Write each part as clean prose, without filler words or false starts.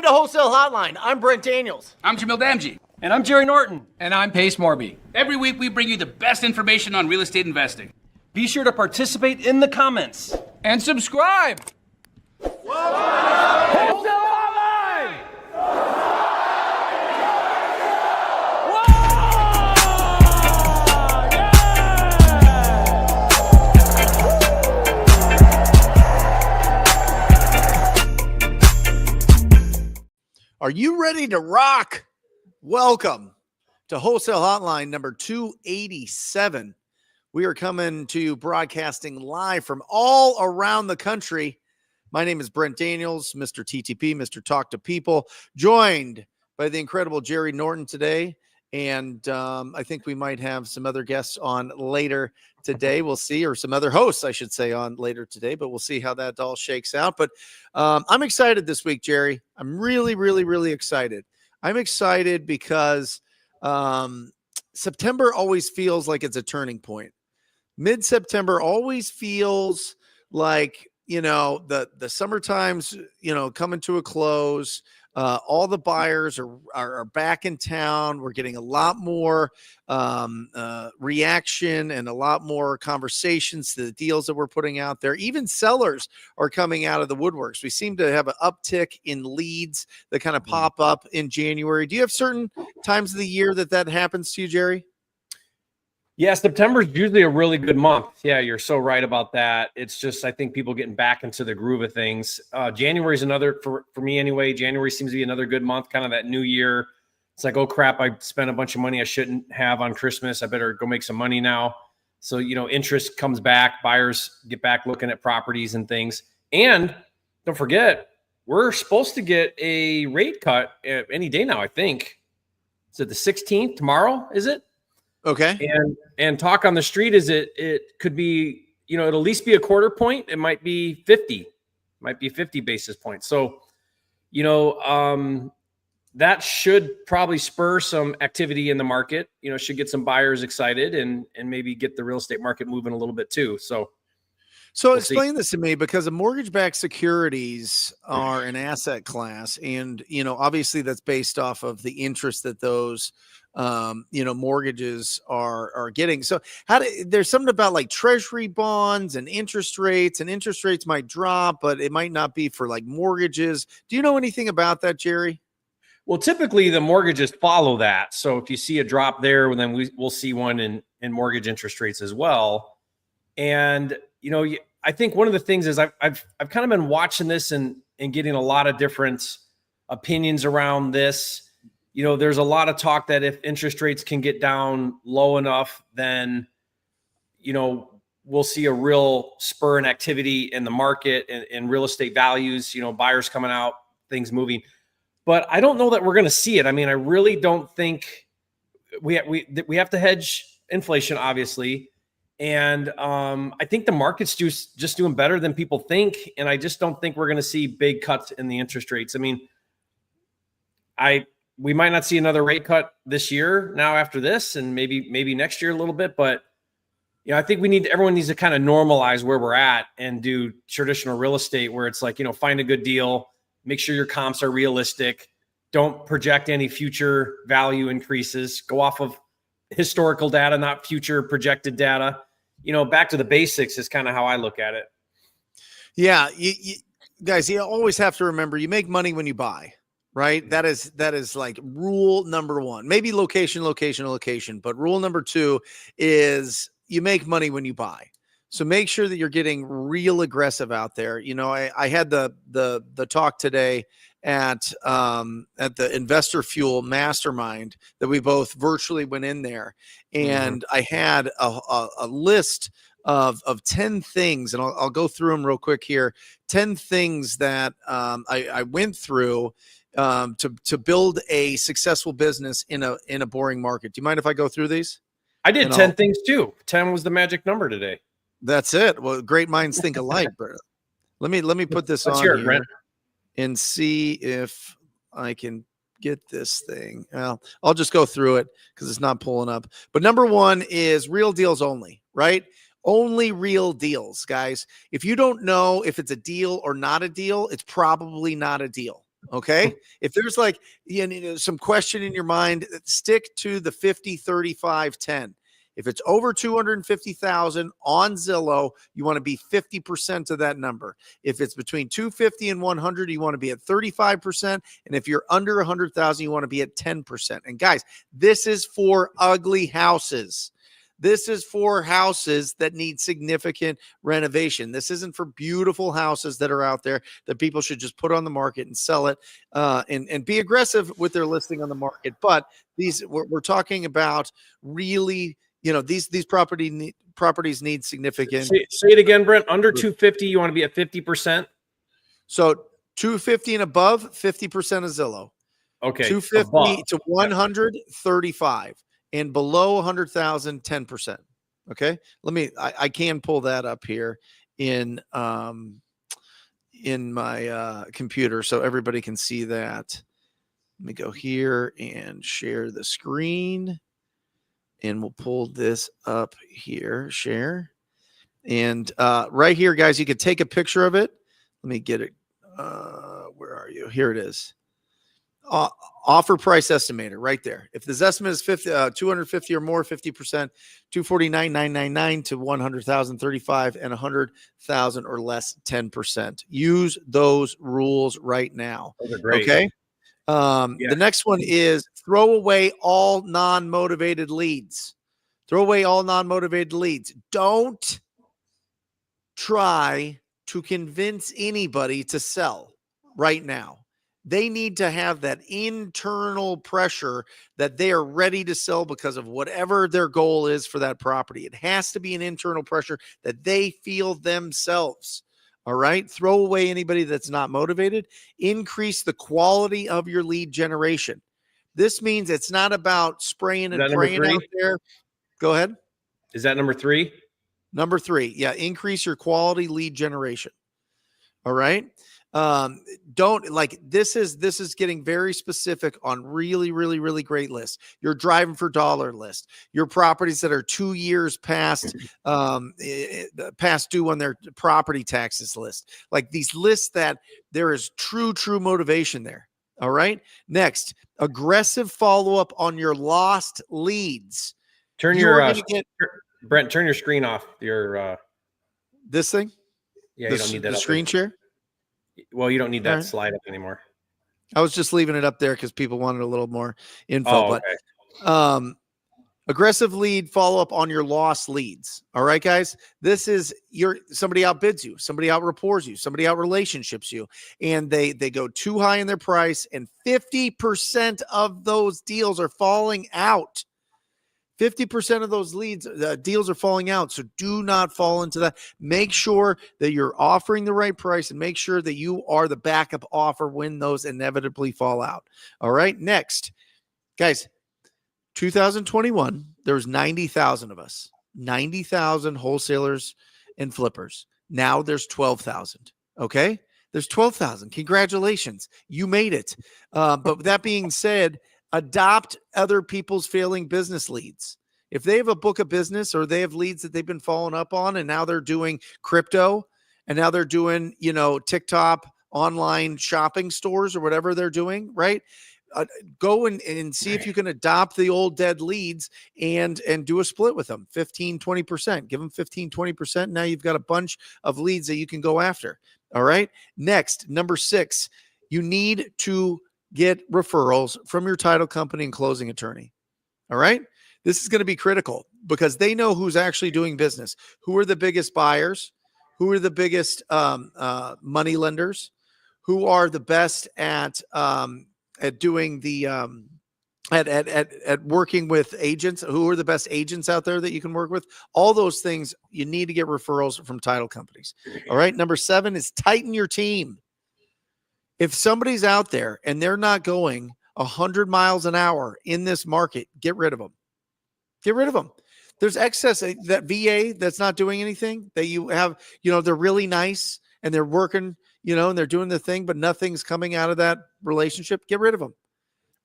to Wholesale Hotline. I'm Brent Daniels. I'm Jamil Damji. And I'm Jerry Norton. And I'm Morby. Every week we bring you the best information on real estate investing. Be sure to participate in the comments. And subscribe. Wholesale Hotline! Are you ready to rock? Welcome to Wholesale Hotline number 287. We are coming to you broadcasting live from all around the country. My name is Brent Daniels, Mr. TTP, Mr. Talk to People, joined by the incredible Jerry Norton today. And I think we might have some other guests on later today. We'll see, or some other hosts, I should say, on later today, but we'll see how that all shakes out. But I'm excited this week, Jerry. I'm really, really, really excited. I'm excited because September always feels like it's a turning point. Mid-September always feels like, the summertime's, coming to a close. All the buyers are back in town. We're getting a lot more reaction and a lot more conversations to the deals that we're putting out there. Even sellers are coming out of the woodworks. We seem to have an uptick in leads that kind of pop up in January. Do you have certain times of the year that happens to you, Jerry? Yeah, September is usually a really good month. Yeah, you're so right about that. It's just, I think people getting back into the groove of things. January is another, for me anyway, January seems to be another good month, kind of that new year. It's like, oh crap, I spent a bunch of money I shouldn't have on Christmas. I better go make some money now. So, interest comes back, buyers get back looking at properties and things. And don't forget, we're supposed to get a rate cut any day now, I think. Is it the 16th tomorrow, is it? Okay. And talk on the street is it could be, it'll at least be a quarter point. It might be 50 basis points. So, that should probably spur some activity in the market, should get some buyers excited and maybe get the real estate market moving a little bit too. So we'll explain this to me, because the mortgage-backed securities are an asset class. And, obviously that's based off of the interest that those mortgages are getting. So there's something about like treasury bonds and interest rates might drop, but it might not be for like mortgages. Do you know anything about that, Jerry? Well, typically the mortgages follow that. So if you see a drop there, then we'll see one in mortgage interest rates as well. And, I think one of the things is I've kind of been watching this and getting a lot of different opinions around this. There's a lot of talk that if interest rates can get down low enough, then, we'll see a real spur in activity in the market and real estate values, buyers coming out, things moving. But I don't know that we're going to see it. I mean, I really don't think we have to hedge inflation, obviously. And I think the market's just doing better than people think. And I just don't think we're going to see big cuts in the interest rates. I mean, we might not see another rate cut this year now after this, and maybe next year a little bit. But, I think everyone needs to kind of normalize where we're at and do traditional real estate where it's like, find a good deal, make sure your comps are realistic. Don't project any future value increases. Go off of historical data, not future projected data. Back to the basics is kind of how I look at it. Yeah. You guys, you always have to remember, you make money when you buy. Right. That is like rule number one, maybe location, but rule number two is you make money when you buy. So make sure that you're getting real aggressive out there. I had the talk today at the Investor Fuel Mastermind that we both virtually went in there, and I had a list of 10 things, and I'll go through them real quick here. 10 things that I went through to build a successful business in a boring market. Do you mind if I go through these? I did 10 things too. 10 was the magic number today. That's it. Well, great minds think alike, Brent. Let me put this on here, Brent, and see if I can get this thing. Well, I'll just go through it because it's not pulling up. But number one is real deals only, right? Only real deals, guys. If you don't know if it's a deal or not a deal, it's probably not a deal. Okay. If there's like some question in your mind, stick to the 50, 35, 10. If it's over 250,000 on Zillow, you want to be 50% of that number. If it's between 250 and 100, you want to be at 35%. And if you're under 100,000, you want to be at 10%. And guys, this is for ugly houses. This is for houses that need significant renovation. This isn't for beautiful houses that are out there that people should just put on the market and sell it and be aggressive with their listing on the market. But these we're talking about really, these properties need significant. Say it again, Brent. Under 250, you want to be at 50%. So 250 and above, 50% of Zillow. Okay. 250 above. to 100, 35. And below 100,000, 10%. Okay. I can pull that up here in my computer so everybody can see that. Let me go here and share the screen, and we'll pull this up here, share. And right here, guys, you could take a picture of it. Let me get it. Where are you? Here it is. Offer price estimator right there. If this estimate is 250 or more, 50%, 249,999 to 100,000, 35, and 100,000 or less, 10%. Use those rules right now. Those are great. Okay. The next one is throw away all non-motivated leads. Throw away all non-motivated leads. Don't try to convince anybody to sell right now. They need to have that internal pressure that they are ready to sell because of whatever their goal is for that property. It has to be an internal pressure that they feel themselves. All right. Throw away anybody that's not motivated. Increase the quality of your lead generation. This means it's not about spraying and praying out there. Go ahead. Is that number 3? Number 3. Yeah. Increase your quality lead generation. All right. This is getting very specific on really, really, really great lists. Your driving for dollar list, your properties that are 2 years past due on their property taxes list, like these lists that there is true motivation there. All right. Next, aggressive follow-up on your lost leads. Brent, turn your screen off. This thing. Yeah. You don't need that. The screen share. Well, you don't need that slide up anymore. I was just leaving it up there because people wanted a little more info. Okay. Aggressive lead follow-up on your lost leads. All right, guys. This is somebody outbids you, somebody out-rapports you, somebody out-relationships you, and they go too high in their price, and 50% of those deals are falling out. 50% of those deals are falling out. So do not fall into that. Make sure that you're offering the right price and make sure that you are the backup offer when those inevitably fall out. All right. Next, guys, 2021, there was 90,000 of us, 90,000 wholesalers and flippers. Now there's 12,000. Okay. There's 12,000. Congratulations. You made it. But with that being said, adopt other people's failing business leads. If they have a book of business or they have leads that they've been following up on and now they're doing crypto and now they're doing, TikTok online shopping stores or whatever they're doing, right? Go and see if you can adopt the old dead leads and do a split with them, 15, 20%. Give them 15, 20%. Now you've got a bunch of leads that you can go after. All right. Next, number 6, you need to get referrals from your title company and closing attorney. All right. This is going to be critical because they know who's actually doing business. Who are the biggest buyers? Who are the biggest money lenders? Who are the best at doing the at working with agents? Who are the best agents out there that you can work with? All those things you need to get referrals from title companies. All right. Number 7 is tighten your team. If somebody's out there and they're not going 100 miles an hour in this market, get rid of them. Get rid of them. There's excess, that VA that's not doing anything that you have, they're really nice and they're working, and they're doing the thing, but nothing's coming out of that relationship. Get rid of them.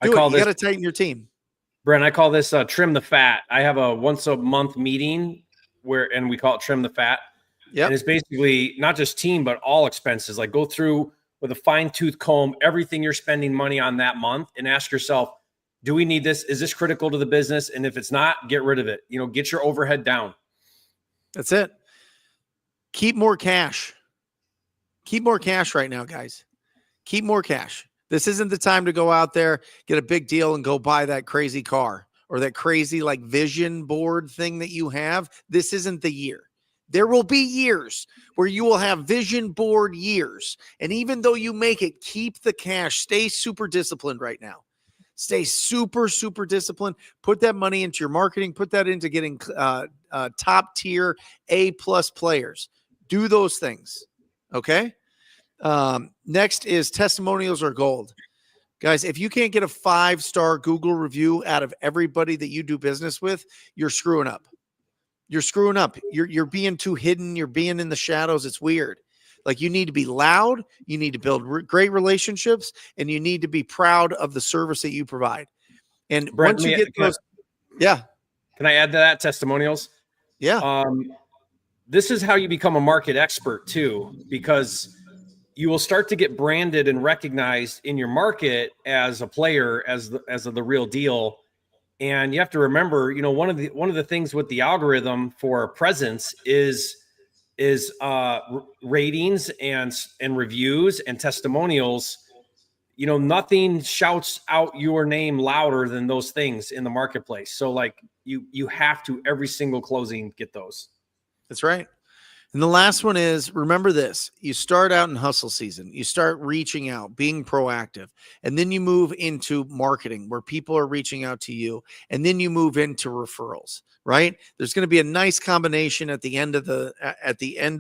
You got to tighten your team. Brent, I call this trim the fat. I have a once a month meeting and we call it trim the fat. Yeah. And it's basically not just team, but all expenses. Like go through with a fine-tooth comb everything you're spending money on that month and ask yourself, do we need this? Is this critical to the business? And if it's not, get rid of it. Get your overhead down. That's it. Keep more cash. Keep more cash right now, guys. Keep more cash. This isn't the time to go out there, get a big deal, and go buy that crazy car or that crazy like vision board thing that you have. This isn't the year. There will be years where you will have vision board years. And even though you make it, keep the cash. Stay super disciplined right now. Stay super, super disciplined. Put that money into your marketing. Put that into getting top tier A+ players. Do those things. Okay. Next is testimonials or gold. Guys, if you can't get a 5-star Google review out of everybody that you do business with, you're screwing up. You're screwing up. You're being too hidden. You're being in the shadows. It's weird. Like, you need to be loud. You need to build great relationships, and you need to be proud of the service that you provide. And Brent, once you get those, can I add to that testimonials? Yeah. This is how you become a market expert too, because you will start to get branded and recognized in your market as a player, as the real deal. And you have to remember, one of the things with the algorithm for presence is ratings and reviews and testimonials. Nothing shouts out your name louder than those things in the marketplace. So like you have to, every single closing, get those. That's right. And the last one is, remember this, you start out in hustle season, you start reaching out, being proactive, and then you move into marketing where people are reaching out to you, and then you move into referrals, right? There's going to be a nice combination at the end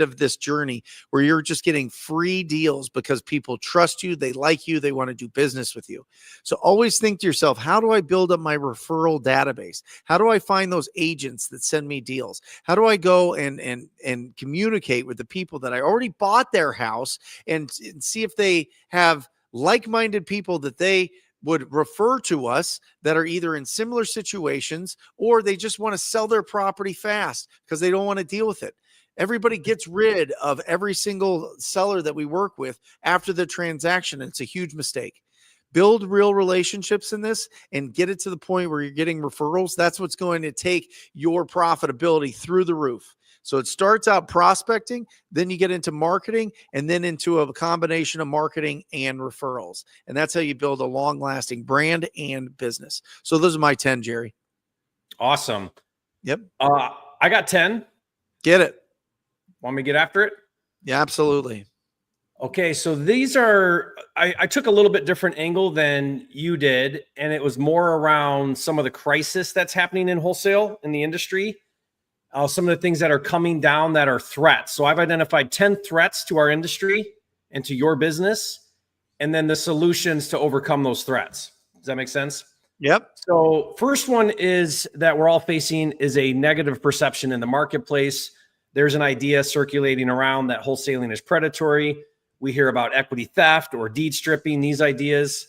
of this journey where you're just getting free deals because people trust you, they like you, they want to do business with you. So always think to yourself, how do I build up my referral database? How do I find those agents that send me deals? How do I go and communicate with the people that I already bought their house and see if they have like-minded people that they would refer to us that are either in similar situations or they just want to sell their property fast because they don't want to deal with it. Everybody gets rid of every single seller that we work with after the transaction. It's a huge mistake. Build real relationships in this and get it to the point where you're getting referrals. That's what's going to take your profitability through the roof. So it starts out prospecting, then you get into marketing, and then into a combination of marketing and referrals. And that's how you build a long-lasting brand and business. So those are my 10, Jerry. Awesome. Yep. I got 10. Get it. Want me to get after it? Yeah, absolutely. Okay, so these are, I took a little bit different angle than you did, and it was more around some of the crisis that's happening in wholesale in the industry. Some of the things that are coming down that are threats. So I've identified 10 threats to our industry and to your business, and then the solutions to overcome those threats. Does that make sense? Yep. So first one is that we're all facing is a negative perception in the marketplace. There's an idea circulating around that wholesaling is predatory. We hear about equity theft or deed stripping, these ideas.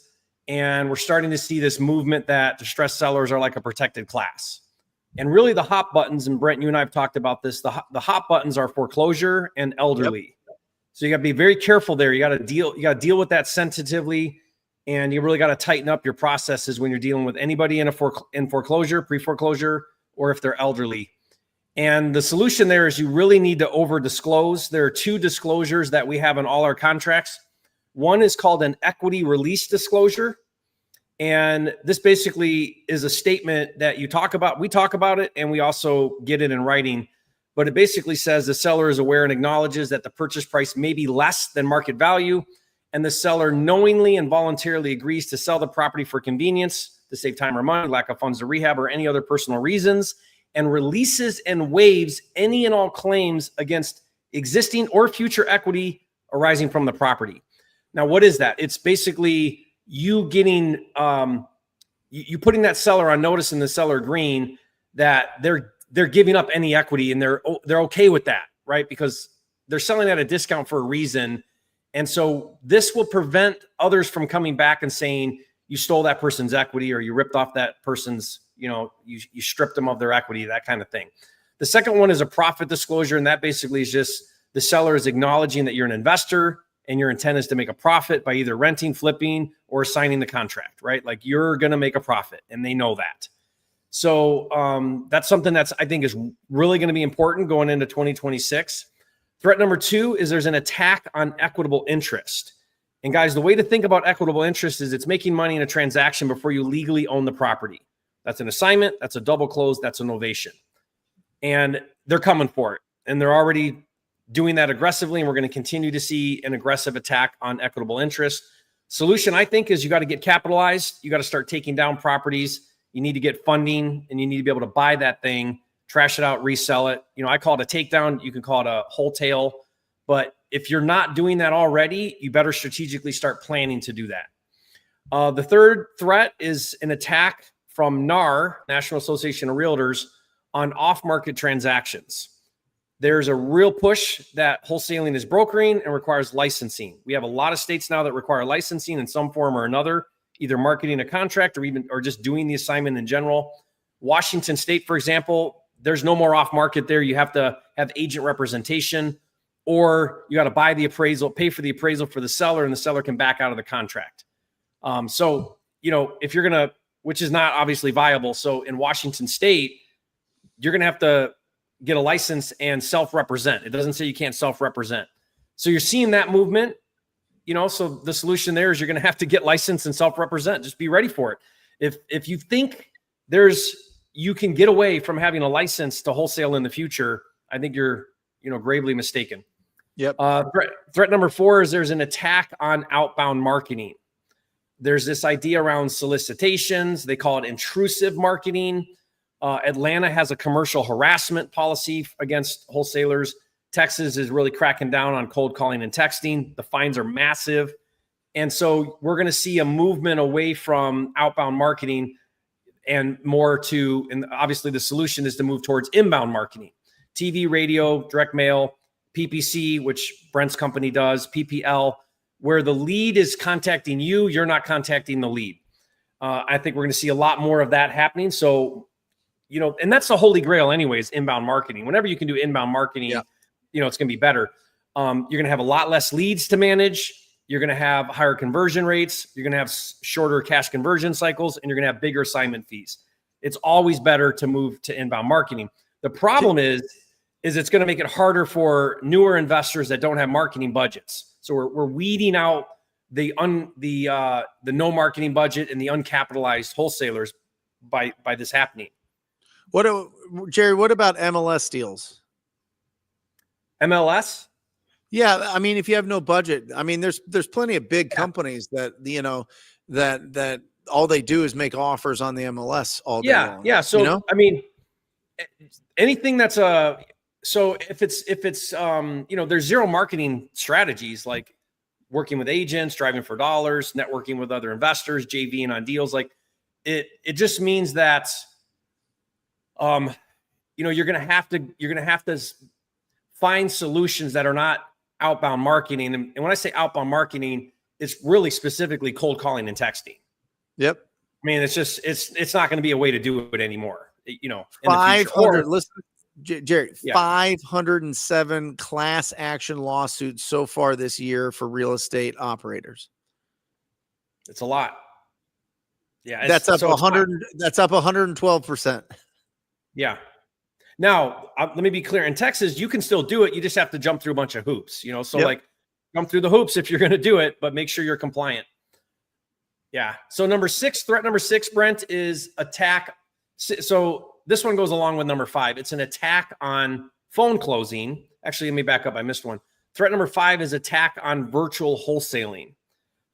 And we're starting to see this movement that distressed sellers are like a protected class. And really the hot buttons, and Brent, you and I have talked about this, the hot buttons are foreclosure and elderly. Yep. So you got to be very careful there. You got to deal with that sensitively, and you really got to tighten up your processes when you're dealing with anybody in foreclosure, pre-foreclosure, or if they're elderly. And the solution there is you really need to over disclose. There are 2 disclosures that we have in all our contracts. One is called an equity release disclosure. And this basically is a statement that we talk about it, and we also get it in writing. But it basically says the seller is aware and acknowledges that the purchase price may be less than market value, and the seller knowingly and voluntarily agrees to sell the property for convenience, to save time or money, lack of funds to rehab, or any other personal reasons, and releases and waives any and all claims against existing or future equity arising from the property. Now, what is that? It's basically you getting you putting that seller on notice in the seller agreeing that they're giving up any equity, and they're okay with that, right? Because they're selling at a discount for a reason. And so this will prevent others from coming back and saying you stole that person's equity or you ripped off that person's, you stripped them of their equity, that kind of thing. The second one is a profit disclosure, and that basically is just the seller is acknowledging that you're an investor and your intent is to make a profit by either renting, flipping, or signing the contract, right? Like you're going to make a profit, and they know that. So that's something that's, I think, is really going to be important going into 2026. Threat number 2 is there's an attack on equitable interest. And guys, the way to think about equitable interest is it's making money in a transaction before you legally own the property. That's an assignment, that's a double close, that's an novation. And they're coming for it. And they're already doing that aggressively. And we're going to continue to see an aggressive attack on equitable interest. Solution, I think, is you got to get capitalized. You got to start taking down properties. You need to get funding, and you need to be able to buy that thing, trash it out, resell it. You know, I call it a takedown. You can call it a wholesale. But if you're not doing that already, you better strategically start planning to do that. The third threat is an attack from NAR, National Association of Realtors, on off-market transactions. There's a real push that wholesaling is brokering and requires licensing. We have a lot of states now that require licensing in some form or another, either marketing a contract or just doing the assignment in general. Washington State, for example, there's no more off-market there. You have to have agent representation, or you got to buy the appraisal, pay for the appraisal for the seller, and the seller can back out of the contract. So, you know, if you're going to, which is not obviously viable. So in Washington State, you're going to have to get a license and self-represent. It doesn't say you can't self-represent. So you're seeing that movement, you know, so the solution there is you're going to have to get licensed and self-represent. Just be ready for it. If you think you can get away from having a license to wholesale in the future, I think you're, you know, gravely mistaken. Yep. Threat number 4 is there's an attack on outbound marketing. There's this idea around solicitations. They call it intrusive marketing. Atlanta has a commercial harassment policy against wholesalers. Texas is really cracking down on cold calling and texting. The fines are massive. And so we're going to see a movement away from outbound marketing and more to, and obviously the solution is to move towards inbound marketing. TV, radio, direct mail, PPC, which Brent's company does, PPL, where the lead is contacting you, you're not contacting the lead. I think we're going to see a lot more of that happening. So, you know, and that's the holy grail anyways, inbound marketing. Whenever you can do inbound marketing, you know, it's going to be better. You're going to have a lot less leads to manage. You're going to have higher conversion rates. You're going to have shorter cash conversion cycles, and you're going to have bigger assignment fees. It's always better to move to inbound marketing. The problem is it's going to make it harder for newer investors that don't have marketing budgets. So we're weeding out the no marketing budget and the uncapitalized wholesalers by this happening. Jerry, what about MLS deals? MLS? Yeah, I mean, if you have no budget, I mean, there's plenty of big companies that, you know, that all they do is make offers on the MLS all day long. Yeah. So, you know? I mean, anything that's so if it's you know, there's zero marketing strategies like working with agents, driving for dollars, networking with other investors, JVing on deals. Like it just means that, you know, you're going to have to find solutions that are not outbound marketing. And when I say outbound marketing, it's really specifically cold calling and texting. Yep. I mean, it's not going to be a way to do it anymore. You know, 500. Listen, Jerry, Yeah. 507 class action lawsuits so far this year for real estate operators. It's a lot. Yeah, That's up 100. That's up 112%. Yeah. Now, let me be clear. In Texas, you can still do it. You just have to jump through a bunch of hoops, you know? So like jump through the hoops if you're going to do it, but make sure you're compliant. Yeah. So threat number 6, Brent, is attack. So this one goes along with number 5. It's an attack on phone closing. Actually, let me back up. I missed one. Threat number 5 is attack on virtual wholesaling.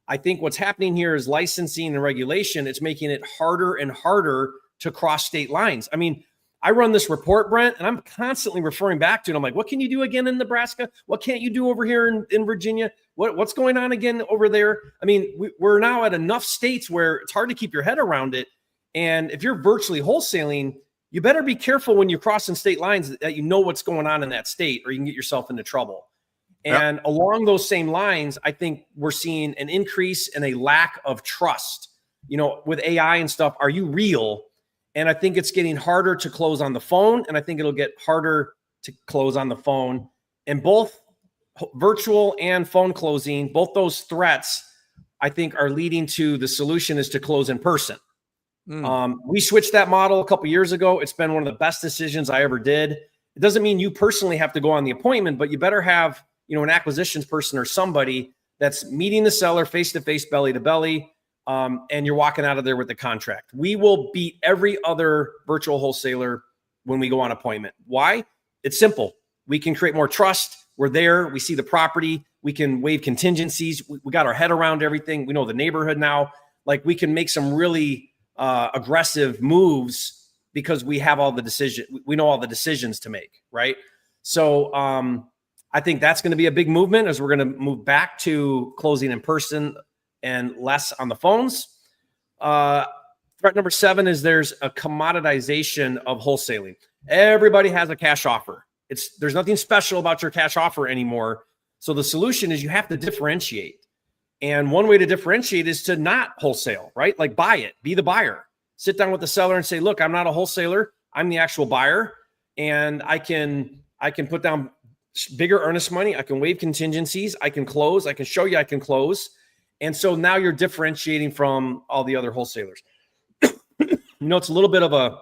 I think what's happening here is licensing and regulation. It's making it harder and harder to cross state lines. I mean, I run this report, Brent, and I'm constantly referring back to it. I'm like, what can you do again in Nebraska? What can't you do over here in Virginia? What's going on again over there? I mean, we're now at enough states where it's hard to keep your head around it. And if you're virtually wholesaling, you better be careful when you're crossing state lines that you know what's going on in that state, or you can get yourself into trouble. And along those same lines, I think we're seeing an increase in a lack of trust. You know, with AI and stuff, are you real? And I think it's getting harder to close on the phone, and I think it'll get harder to close on the phone. And both virtual and phone closing, both those threats, I think, are leading to the solution is to close in person. We switched that model a couple years ago. It's been one of the best decisions I ever did. It doesn't mean you personally have to go on the appointment, but you better have, an acquisitions person or somebody that's meeting the seller face-to-face, belly-to-belly, and you're walking out of there with the contract. We will beat every other virtual wholesaler when we go on appointment. Why? It's simple. We can create more trust. We're there. We see the property. We can waive contingencies. We got our head around everything. We know the neighborhood now. Like, we can make some really aggressive moves because we have all the decision. We know all the decisions to make, right? So I think that's going to be a big movement as we're going to move back to closing in person and less on the phones. Threat number 7 is there's a commoditization of wholesaling. Everybody has a cash offer. There's nothing special about your cash offer anymore. So the solution is you have to differentiate. And one way to differentiate is to not wholesale, right? Like, buy it, be the buyer. Sit down with the seller and say, look, I'm not a wholesaler. I'm the actual buyer. And I can put down bigger earnest money. I can waive contingencies. I can close. I can show you I can close. And so now you're differentiating from all the other wholesalers. It's a little bit of a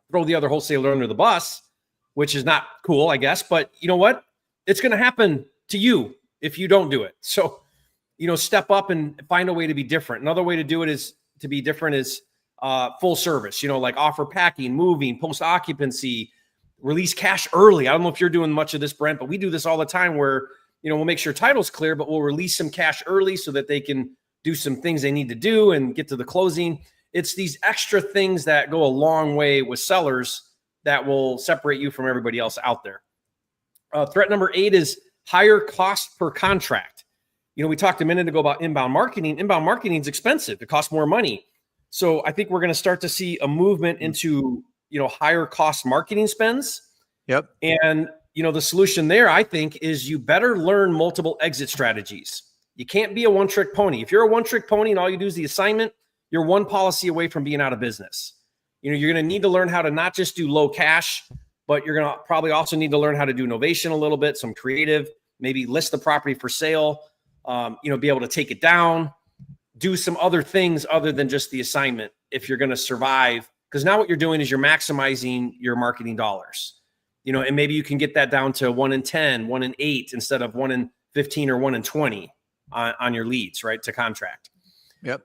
throw the other wholesaler under the bus, which is not cool, I guess. But you know what? It's going to happen to you if you don't do it. So, step up and find a way to be different. Another way to do it is to be different is full service, like offer packing, moving, post occupancy, release cash early. I don't know if you're doing much of this, Brent, but we do this all the time where, we'll make sure title's clear, but we'll release some cash early so that they can do some things they need to do and get to the closing. It's these extra things that go a long way with sellers that will separate you from everybody else out there. Threat number 8 is higher cost per contract. We talked a minute ago about inbound marketing. Inbound marketing is expensive. It costs more money. So I think we're going to start to see a movement into, higher cost marketing spends. Yep. And, the solution there, I think, is you better learn multiple exit strategies. You can't be a one-trick pony. If you're a one-trick pony and all you do is the assignment, you're one policy away from being out of business. You're going to need to learn how to not just do low cash, but you're going to probably also need to learn how to do innovation a little bit, some creative, maybe list the property for sale, be able to take it down, do some other things other than just the assignment if you're going to survive. Because now what you're doing is you're maximizing your marketing dollars, and maybe you can get that down to 1 in 10, 1 in 8, instead of 1 in 15 or 1 in 20 on your leads, right, to contract. Yep.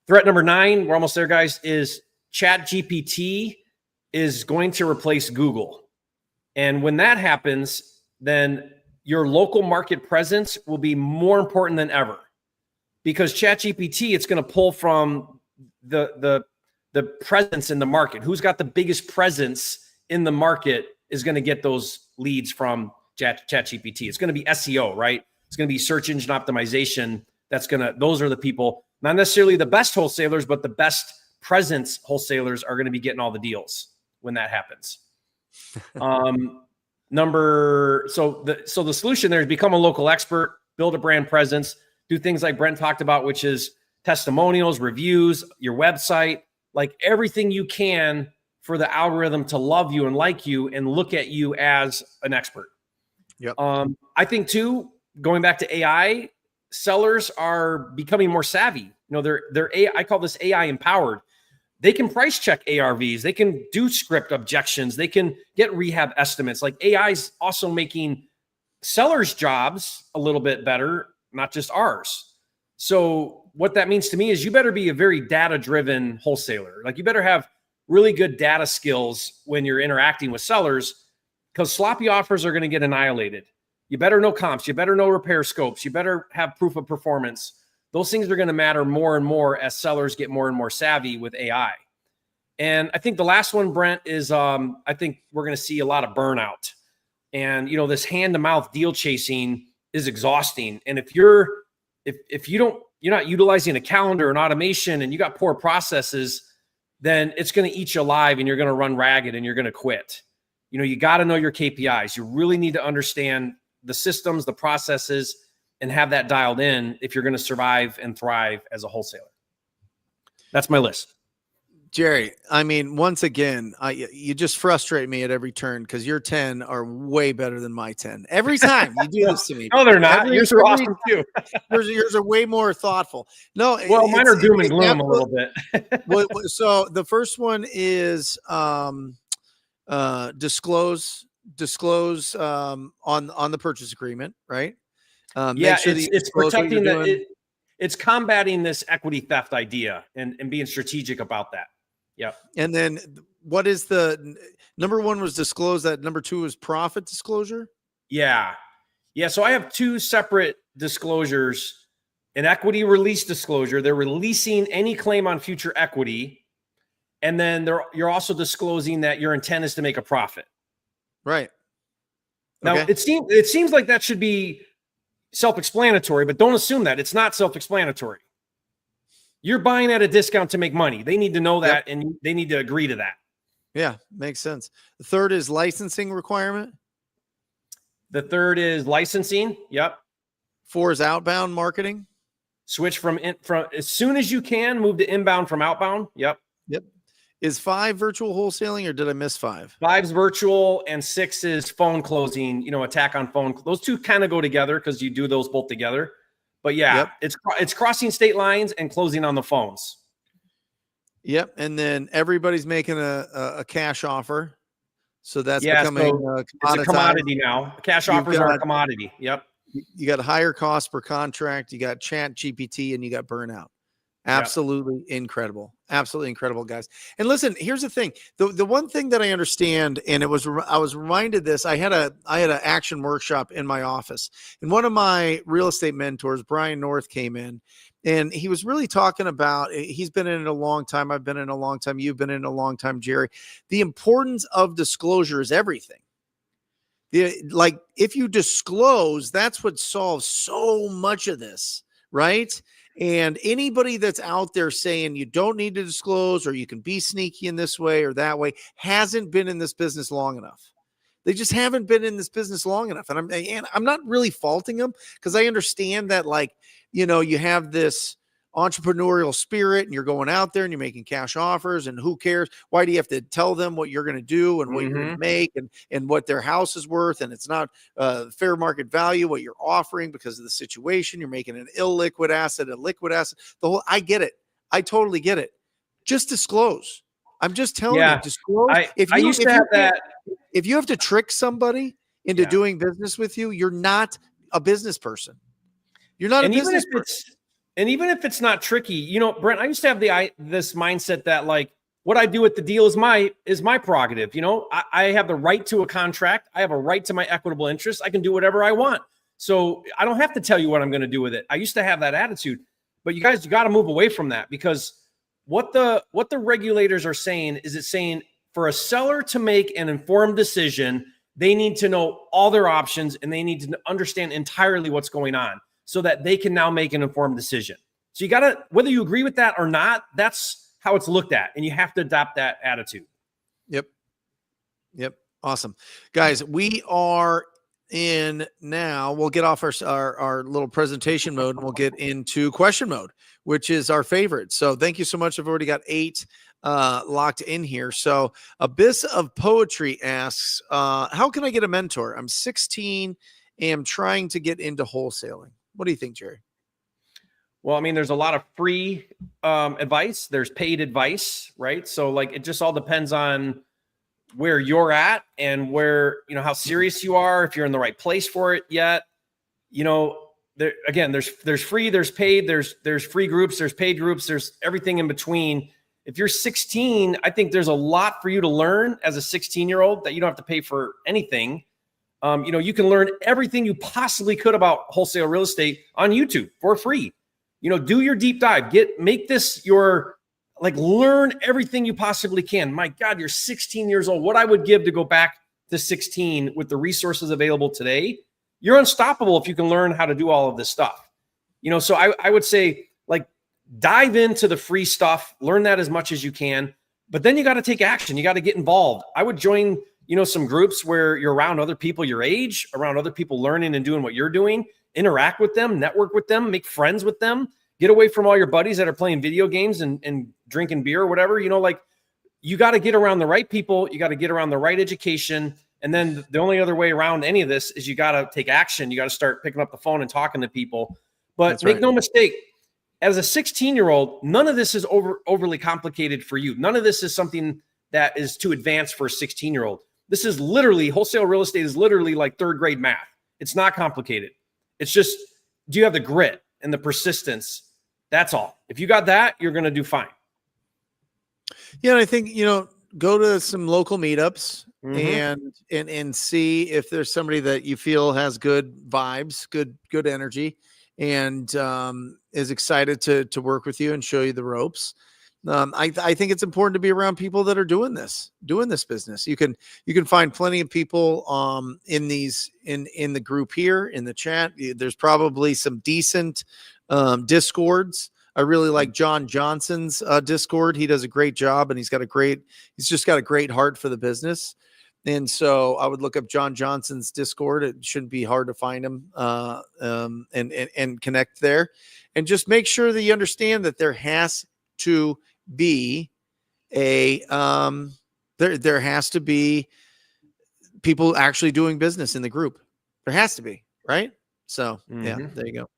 Threat number 9, we're almost there, guys, is ChatGPT is going to replace Google. And when that happens, then your local market presence will be more important than ever, because ChatGPT, it's going to pull from the presence in the market. Who's got the biggest presence in the market is going to get those leads from ChatGPT. It's going to be SEO, right? It's going to be search engine optimization. Those are the people, not necessarily the best wholesalers, but the best presence wholesalers are going to be getting all the deals when that happens. So the solution there is become a local expert, build a brand presence, do things like Brent talked about, which is testimonials, reviews, your website, like everything you can for the algorithm to love you and like you and look at you as an expert. Yep. I think too, going back to AI, sellers are becoming more savvy. They're AI, I call this AI empowered. They can price check ARVs. They can do script objections. They can get rehab estimates. Like, AI is also making sellers' jobs a little bit better, not just ours. So what that means to me is you better be a very data-driven wholesaler. Like, you better have really good data skills when you're interacting with sellers, because sloppy offers are going to get annihilated. You better know comps. You better know repair scopes. You better have proof of performance. Those things are going to matter more and more as sellers get more and more savvy with AI. And I think the last one, Brent, is I think we're going to see a lot of burnout. And, this hand-to-mouth deal chasing is exhausting. And if you're not utilizing a calendar and automation and you got poor processes, then it's going to eat you alive and you're going to run ragged and you're going to quit. You got to know your KPIs. You really need to understand the systems, the processes, and have that dialed in if you're going to survive and thrive as a wholesaler. That's my list. Jerry, I mean, once again, you just frustrate me at every turn because your 10 are way better than my 10. Every time you do this to me. No, they're not. Yours are awesome too. yours are way more thoughtful. No, Well, mine are doom and gloom a little bit. So the first one is disclose on the purchase agreement, right? Yeah, it's protecting that. It's combating this equity theft idea and being strategic about that. Yep. And then what is the number one was disclose that, number two was profit disclosure? Yeah. So I have two separate disclosures. An equity release disclosure. They're releasing any claim on future equity. And then you're also disclosing that your intent is to make a profit. Right. Now it seems like that should be self-explanatory, but don't assume that. It's not self-explanatory. You're buying at a discount to make money. They need to know that, and they need to agree to that. Yeah, makes sense. The third is licensing requirement. The third is licensing. Yep. 4 is outbound marketing. Switch from as soon as you can, move to inbound from outbound. Yep. Is 5 virtual wholesaling, or did I miss 5? 5's virtual, and 6 is phone closing. Attack on phone. Those two kind of go together because you do those both together. But yeah, it's crossing state lines and closing on the phones. Yep. And then everybody's making a cash offer. So that's becoming it's a commodity now. Cash offers are a commodity. Yep. You got higher cost per contract. You got Chat GPT, and you got burnout. Absolutely incredible. Absolutely incredible, guys. And listen, here's the thing. The one thing that I understand, and I was reminded this, I had an action workshop in my office, and one of my real estate mentors, Brian North, came in, and he was really talking about, he's been in it a long time. I've been in it a long time. You've been in it a long time, Jerry. The importance of disclosure is everything. Like, if you disclose, that's what solves so much of this, right? And anybody that's out there saying you don't need to disclose, or you can be sneaky in this way or that way, hasn't been in this business long enough. They just haven't been in this business long enough. And I'm not really faulting them, because I understand that, like, you have this entrepreneurial spirit and you're going out there and you're making cash offers, and who cares? Why do you have to tell them what you're going to do and what you're going to make and what their house is worth? And it's not fair market value, what you're offering, because of the situation. You're making an illiquid asset, a liquid asset. I get it. I totally get it. Just disclose. I'm just telling you, disclose. If you have to trick somebody into doing business with you, you're not a business person. You're not a business person. And even if it's not tricky, Brent, I used to have this mindset that, like, what I do with the deal is my prerogative. I have the right to a contract. I have a right to my equitable interest. I can do whatever I want. So I don't have to tell you what I'm going to do with it. I used to have that attitude, but you got to move away from that, because what the regulators are saying is, it's saying for a seller to make an informed decision, they need to know all their options, and they need to understand entirely what's going on, so that they can now make an informed decision. So you got to, whether you agree with that or not, that's how it's looked at. And you have to adopt that attitude. Yep. Awesome. Guys, we are in now. We'll get off our little presentation mode, and we'll get into question mode, which is our favorite. So thank you so much. I've already got 8 locked in here. So Abyss of Poetry asks, how can I get a mentor? I'm 16 and am trying to get into wholesaling. What do you think, Jerry? Well, I mean, there's a lot of free advice. There's paid advice, right? So, like, it just all depends on where you're at and where, how serious you are, if you're in the right place for it yet. There's free, there's paid, there's free groups, there's paid groups, there's everything in between. If you're 16, I think there's a lot for you to learn as a 16-year-old that you don't have to pay for anything. You can learn everything you possibly could about wholesale real estate on YouTube for free. Do your deep dive, make this learn everything you possibly can. My God, you're 16 years old. What I would give to go back to 16 with the resources available today, you're unstoppable if you can learn how to do all of this stuff. So I would say, like, dive into the free stuff, learn that as much as you can, but then you got to take action. You got to get involved. I would join some groups where you're around other people your age, around other people learning and doing what you're doing, interact with them, network with them, make friends with them, Get away from all your buddies that are playing video games and drinking beer or whatever. Like you got to get around the right people. You got to get around the right education. And then the only other way around any of this is you got to take action. You got to start picking up the phone and talking to people. But make no mistake, as a 16-year-old, none of this is overly complicated for you. None of this is something that is too advanced for a 16-year-old. This is literally, wholesale real estate is literally like third grade math. It's not complicated. It's just, do you have the grit and the persistence? That's all. If you got that, you're going to do fine. Yeah, and I think, go to some local meetups and see if there's somebody that you feel has good vibes, good energy, and is excited to work with you and show you the ropes. I think it's important to be around people that are doing this business. You can find plenty of people in the group here in the chat. There's probably some decent discords. I really like John Johnson's Discord. He does a great job, and he's just got a great heart for the business. And so I would look up John Johnson's Discord. It shouldn't be hard to find him and connect there, and just make sure that you understand that there has to be there has to be people actually doing business in the group. There has to be, right? So yeah, there you go.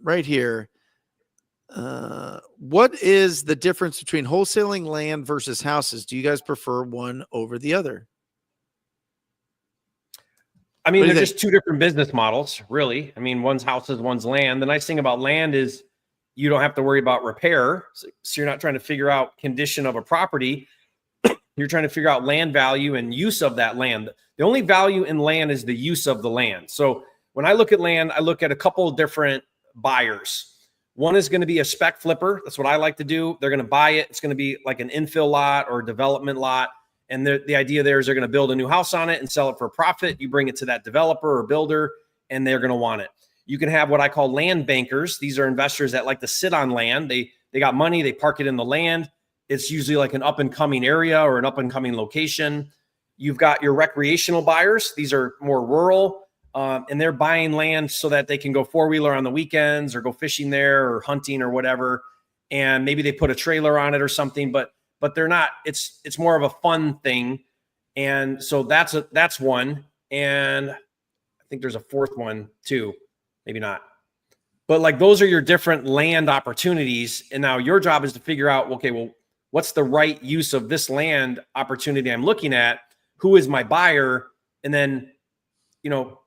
Right here. What is the difference between wholesaling land versus houses? Do you guys prefer one over the other? I mean, they're just two different business models, really. I mean, one's houses, one's land. The nice thing about land is you don't have to worry about repair. So you're not trying to figure out condition of a property. You're trying to figure out land value and use of that land. The only value in land is the use of the land. So when I look at land, I look at a couple of different buyers. One is going to be a spec flipper. That's what I like to do. They're going to buy it. It's going to be like an infill lot or a development lot. And the idea there is they're going to build a new house on it and sell it for a profit. You bring it to that developer or builder, and they're going to want it. You can have what I call land bankers. These are investors that like to sit on land. They got money. They park it in the land. It's usually like an up-and-coming area or an up-and-coming location. You've got your recreational buyers. These are more rural. And they're buying land so that they can go four-wheeler on the weekends or go fishing there or hunting or whatever. And maybe they put a trailer on it or something, but they're not, it's more of a fun thing. And so that's one. And I think there's a fourth one too. Maybe not. But like those are your different land opportunities. And now your job is to figure out, okay, well, what's the right use of this land opportunity I'm looking at? Who is my buyer? And then,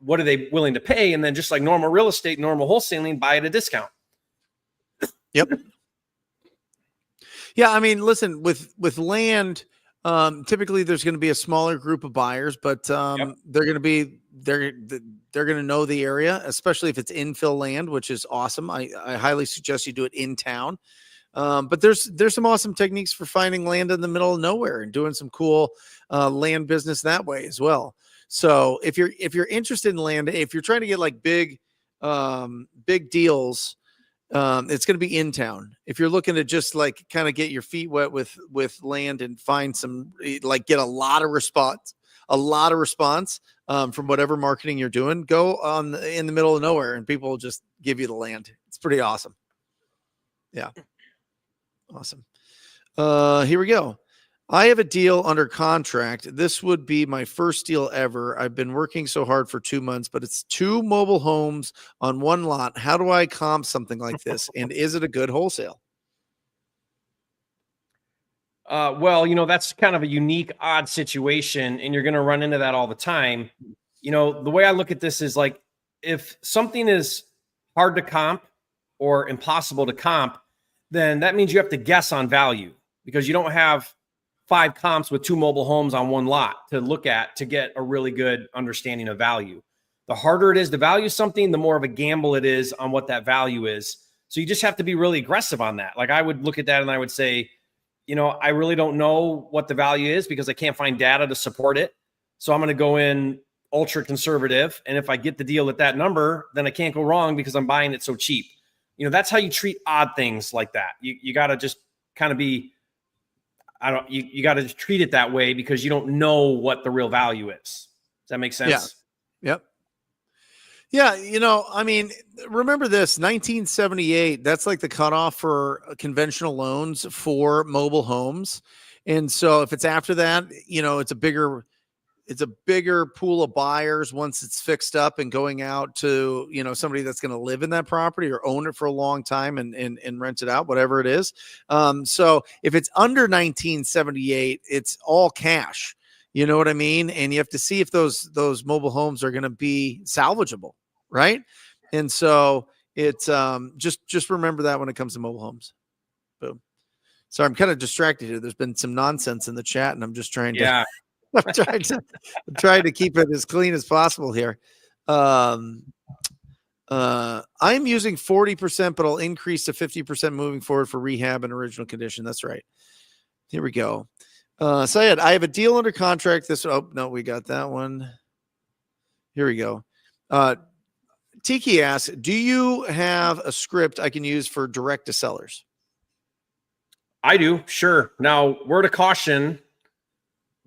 what are they willing to pay? And then just like normal real estate, normal wholesaling, buy at a discount. Yep. Yeah. I mean, listen, with land, typically there's going to be a smaller group of buyers, but they're going to know the area, especially if it's infill land, which is awesome. I highly suggest you do it in town. But there's some awesome techniques for finding land in the middle of nowhere and doing some cool land business that way as well. So if you're interested in land, if you're trying to get like big deals, it's going to be in town. If you're looking to just like kind of get your feet wet with land and find some, like get a lot of response from whatever marketing you're doing, go in the middle of nowhere and people will just give you the land. It's pretty awesome. Yeah. Awesome. Here we go. I have a deal under contract. This would be my first deal ever. I've been working so hard for 2 months, but it's 2 mobile homes on one lot. How do I comp something like this? And is it a good wholesale? Well, that's kind of a unique, odd situation, and you're going to run into that all the time. The way I look at this is like, if something is hard to comp or impossible to comp, then that means you have to guess on value because you don't have 5 comps with 2 mobile homes on one lot to look at to get a really good understanding of value. The harder it is to value something, the more of a gamble it is on what that value is. So you just have to be really aggressive on that. Like I would look at that and I would say, I really don't know what the value is because I can't find data to support it. So I'm going to go in ultra conservative. And if I get the deal at that number, then I can't go wrong because I'm buying it so cheap. That's how you treat odd things like that. You got to just kind of be, you got to treat it that way because you don't know what the real value is. Does that make sense? Yeah. Yep. Yeah, I mean, remember this 1978, that's like the cutoff for conventional loans for mobile homes. And so if it's after that, it's a bigger pool of buyers once it's fixed up and going out to, somebody that's going to live in that property or own it for a long time and rent it out, whatever it is. So if it's under 1978, it's all cash. You know what I mean? And you have to see if those mobile homes are going to be salvageable, right? And so it's just remember that when it comes to mobile homes. Boom. Sorry, I'm kind of distracted here. There's been some nonsense in the chat, and I'm just trying to I'm trying to keep it as clean as possible here. I'm using 40%, but I'll increase to 50% moving forward for rehab and original condition. That's right. Here we go. Syed, I have a deal under contract. We got that one. Here we go. Tiki asks, do you have a script I can use for direct to sellers? I do. Sure. Now, word of caution,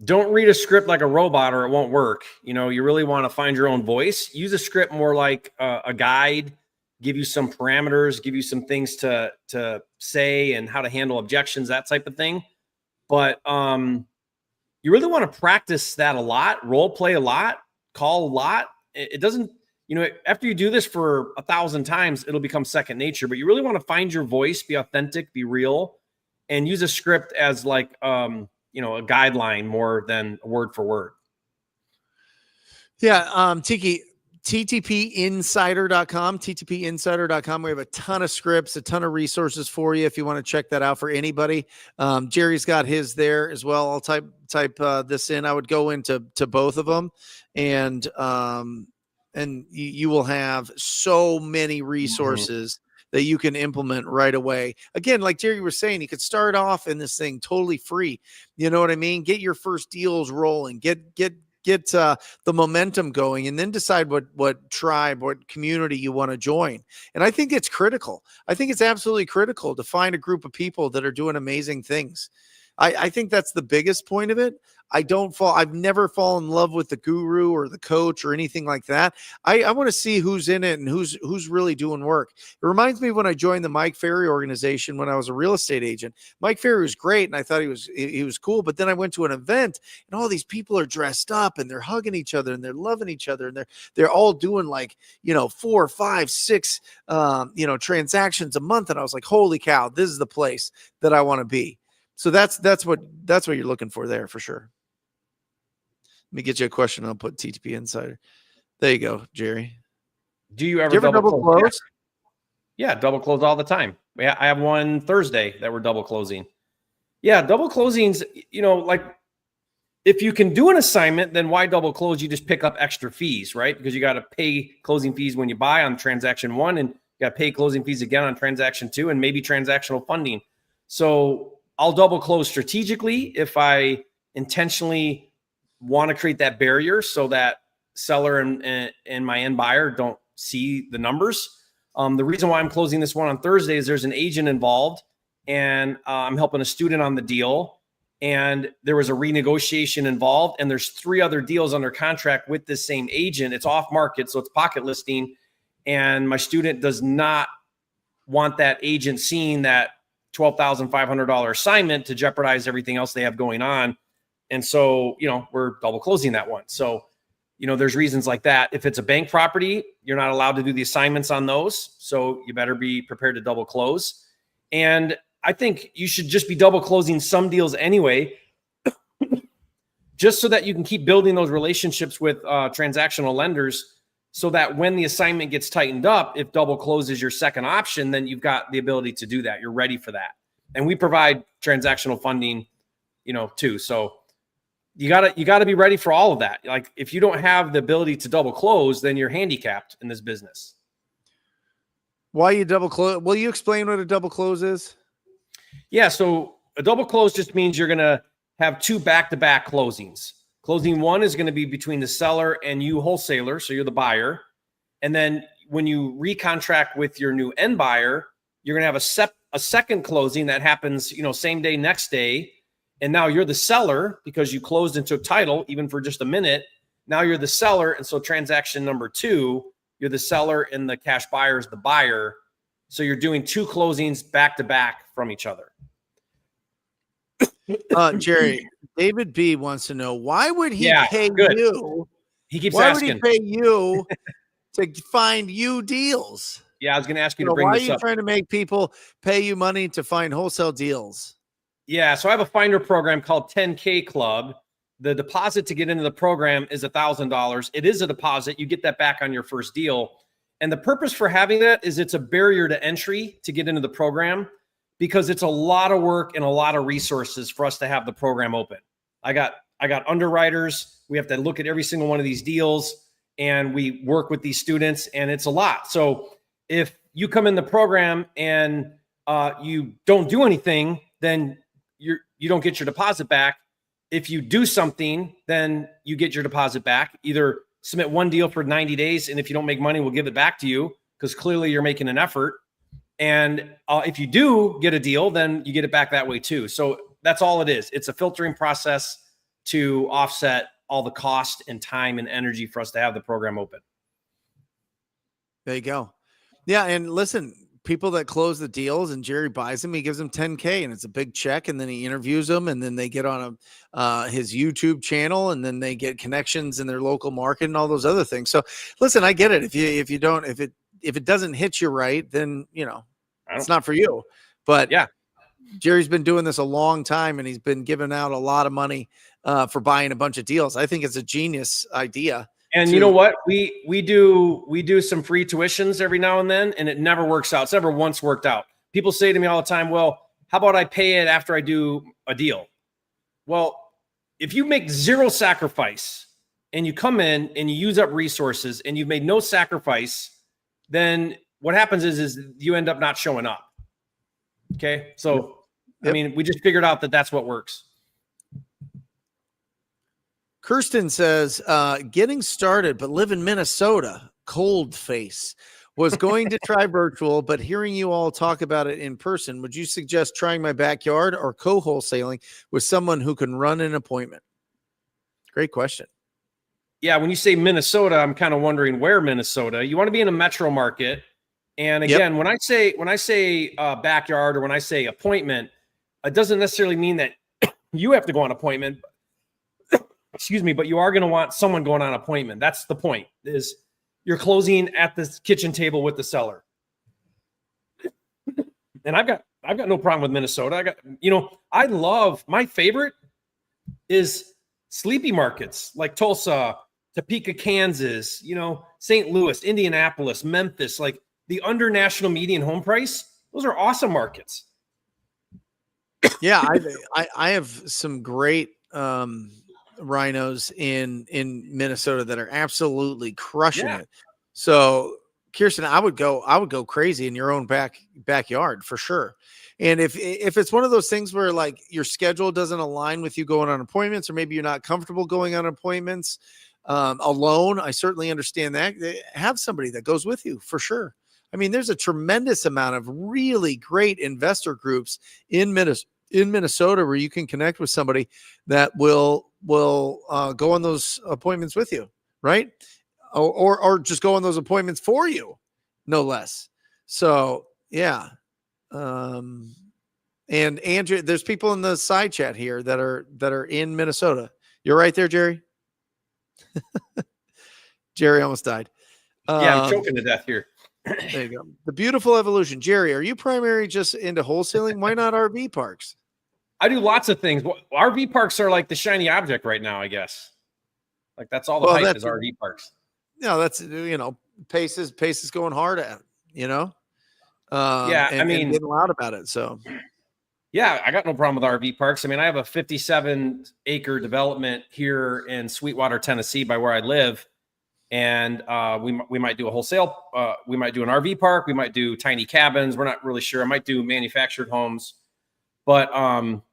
don't read a script like a robot or it won't work. You really want to find your own voice. Use a script more like a guide, give you some parameters, give you some things to say and how to handle objections, that type of thing. But you really want to practice that a lot, role play a lot, call a lot. It doesn't, after you do this for 1,000 times, it'll become second nature. But you really want to find your voice, be authentic, be real, and use a script as like a guideline more than word for word. Yeah. Tiki, ttpinsider.com. We have a ton of scripts, a ton of resources for you if you want to check that out for anybody. Jerry's got his there as well. I'll type this in. I would go into both of them, and you will have so many resources that you can implement right away. Again, like Jerry was saying, you could start off in this thing totally free. You know what I mean? Get your first deals rolling, get the momentum going, and then decide what tribe, what community you want to join. And I think it's critical. I think it's absolutely critical to find a group of people that are doing amazing things. I think that's the biggest point of it. I've never fallen in love with the guru or the coach or anything like that. I want to see who's in it and who's really doing work. It reminds me when I joined the Mike Ferry organization when I was a real estate agent. Mike Ferry was great, and I thought he was cool. But then I went to an event, and all these people are dressed up, and they're hugging each other, and they're loving each other, and they're all doing 4, 5, 6 transactions a month. And I was like, holy cow, this is the place that I want to be. So that's what you're looking for there for sure. Let me get you a question. I'll put TTP Insider. There you go, Jerry. Do you ever double close? Yeah, double close all the time. Yeah, I have one Thursday that we're double closing. Yeah, double closings, like if you can do an assignment, then why double close? You just pick up extra fees, right? Because you got to pay closing fees when you buy on transaction 1, and you got to pay closing fees again on transaction 2, and maybe transactional funding. So I'll double close strategically if I intentionally want to create that barrier so that seller and my end buyer don't see the numbers. The reason why I'm closing this one on Thursday is there's an agent involved, and I'm helping a student on the deal, and there was a renegotiation involved, and there's 3 other deals under contract with this same agent. It's off market, so it's pocket listing, and my student does not want that agent seeing that $12,500 assignment to jeopardize everything else they have going on. And so, we're double closing that one. So, there's reasons like that. If it's a bank property, you're not allowed to do the assignments on those. So you better be prepared to double close. And I think you should just be double closing some deals anyway, just so that you can keep building those relationships with transactional lenders, so that when the assignment gets tightened up, if double close is your second option, then you've got the ability to do that. You're ready for that. And we provide transactional funding, too. So you gotta be ready for all of that. Like if you don't have the ability to double close, then you're handicapped in this business. Why you double close? Will you explain what a double close is? Yeah. So a double close just means you're going to have 2 back-to-back closings. Closing 1 is going to be between the seller and you, wholesaler. So you're the buyer. And then when you recontract with your new end buyer, you're going to have a second closing that happens, same day, next day. And now you're the seller because you closed and took title, even for just a minute. Now you're the seller. And so transaction number 2 You're the seller and the cash buyer is the buyer. So you're doing 2 closings back to back from each other. Jerry, David B wants to know, why would he pay good. you? He keeps why asking. would he pay you to find you deals? Yeah, I was going to ask you to bring why this are you up. trying to make people pay you money to find wholesale deals? Yeah, so I have a finder program called 10K Club. The deposit to get into the program is $1,000. It is a deposit. You get that back on your first deal. And the purpose for having that is it's a barrier to entry to get into the program, because it's a lot of work and a lot of resources for us to have the program open. I got underwriters. We have to look at every single one of these deals, and we work with these students, and it's a lot. So if you come in the program and you don't do anything, then you don't get your deposit back. If you do something, then you get your deposit back. Either submit one deal for 90 days, and if you don't make money, we'll give it back to you, because clearly you're making an effort. And if you do get a deal, then you get it back that way too. So that's all it is. It's a filtering process to offset all the cost and time and energy for us to have the program open. There you go. Yeah. And listen, people that close the deals and Jerry buys them, he gives them 10K, and it's a big check. And then he interviews them, and then they get on his YouTube channel, and then they get connections in their local market and all those other things. So listen, I get it. If it doesn't hit you right, then, it's not for you. But yeah, Jerry's been doing this a long time, and he's been giving out a lot of money for buying a bunch of deals. I think it's a genius idea. And you know what? We do some free tuitions every now and then, and it never works out. It's never once worked out. People say to me all the time, well, how about I pay it after I do a deal? Well, if you make zero sacrifice and you come in and you use up resources and you've made no sacrifice, then what happens is you end up not showing up. Okay. So, Yep. I mean, we just figured out that that's what works. Kirsten says, getting started, but live in Minnesota, cold face. Was going to try virtual, but hearing you all talk about it in person, would you suggest trying my backyard or co-wholesaling with someone who can run an appointment? Great question. Yeah, when you say Minnesota, I'm kind of wondering where Minnesota. You want to be in a metro market. And again, when I say backyard, or when I say appointment, it doesn't necessarily mean that you have to go on appointment. Excuse me, but you are going to want someone going on appointment. That's the point, is you're closing at the kitchen table with the seller. And I've got no problem with Minnesota. My favorite is sleepy markets like Tulsa, Topeka, Kansas, St. Louis, Indianapolis, Memphis, like the under national median home price. Those are awesome markets. Yeah, I have some great rhinos in Minnesota that are absolutely crushing it. So Kirsten, I would go crazy in your own backyard for sure. And if it's one of those things where like your schedule doesn't align with you going on appointments, or maybe you're not comfortable going on appointments alone, I certainly understand that. Have somebody that goes with you for sure. I mean, there's a tremendous amount of really great investor groups in Minnesota where you can connect with somebody that will go on those appointments with you, right? Or just go on those appointments for you, no less. So yeah. And Andrew, there's people in the side chat here that are in Minnesota. You're right there, Jerry. Jerry almost died. Yeah, I'm choking to death here. There you go. The beautiful evolution. Jerry, are you primarily just into wholesaling? Why not RV parks? I do lots of things. RV parks are like the shiny object right now, I guess. Like that's all the hype is RV parks. No, that's Pace is going hard at, yeah, and getting loud about it. So yeah, I got no problem with RV parks. I mean, I have a 57-acre development here in Sweetwater, Tennessee, by where I live. And we might do a wholesale. We might do an RV park. We might do tiny cabins. We're not really sure. I might do manufactured homes. But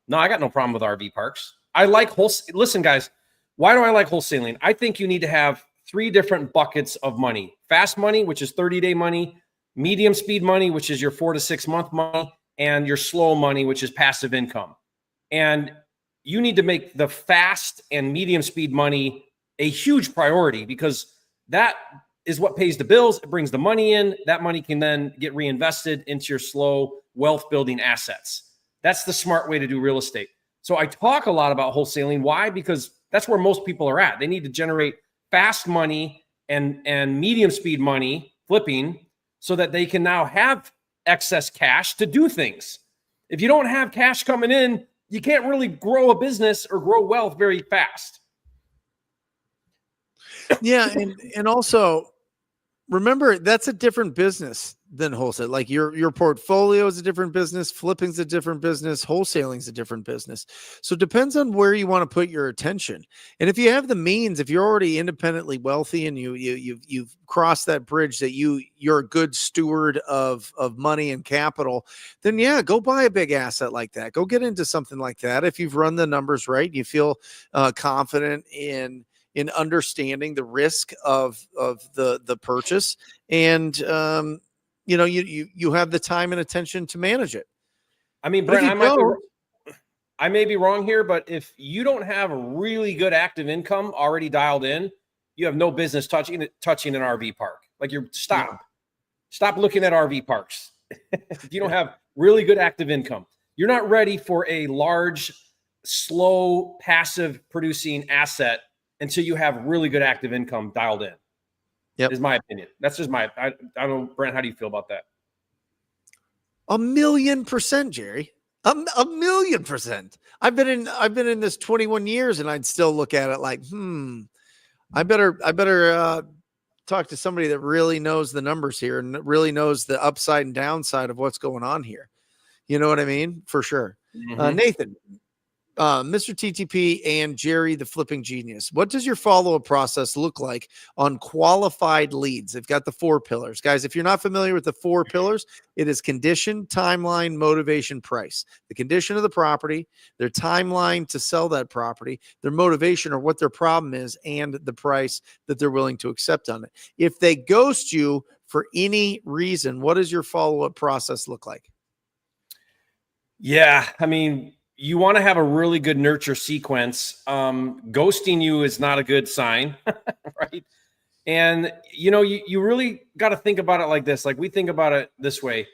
no, I got no problem with RV parks. I like wholesale. Listen, guys, why do I like wholesaling? I think you need to have 3 different buckets of money. Fast money, which is 30-day money. Medium speed money, which is your 4 to 6 month money. And your slow money, which is passive income. And you need to make the fast and medium speed money a huge priority, because that is what pays the bills. It brings the money in. That money can then get reinvested into your slow wealth building assets. That's the smart way to do real estate. So I talk a lot about wholesaling. Why? Because that's where most people are at. They need to generate fast money and medium speed money flipping so that they can now have excess cash to do things. If you don't have cash coming in, you can't really grow a business or grow wealth very fast. Yeah. And also remember, that's a different business than wholesale. Like your portfolio is a different business. Flipping's a different business. Wholesaling's a different business. So it depends on where you want to put your attention. And if you have the means, if you're already independently wealthy and you've crossed that bridge that you're a good steward of money and capital, then yeah, go buy a big asset like that. Go get into something like that. If you've run the numbers right, you feel confident in understanding the risk of the purchase, and you have the time and attention to manage it. I mean, Brent, I may be wrong here, but if you don't have a really good active income already dialed in, you have no business touching an RV park. Like stop looking at RV parks. If you don't have really good active income, you're not ready for a large, slow, passive producing asset until you have really good active income dialed in. Yep. Is my opinion. That's just I don't know, Brent, how do you feel about that? 1,000,000%, Jerry. A 1,000,000%. I've been in this 21 years and I'd still look at it like, I better talk to somebody that really knows the numbers here and really knows the upside and downside of what's going on here. You know what I mean? For sure. Mm-hmm. Nathan, Mr. TTP and Jerry, the flipping genius. What does your follow-up process look like on qualified leads? They've got the 4 pillars. Guys, if you're not familiar with the 4 pillars, it is condition, timeline, motivation, price. The condition of the property, their timeline to sell that property, their motivation or what their problem is, and the price that they're willing to accept on it. If they ghost you for any reason, what does your follow-up process look like? Yeah, I mean, you want to have a really good nurture sequence. Ghosting you is not a good sign, right? And, you really got to think about it like this. Like we think about it this way,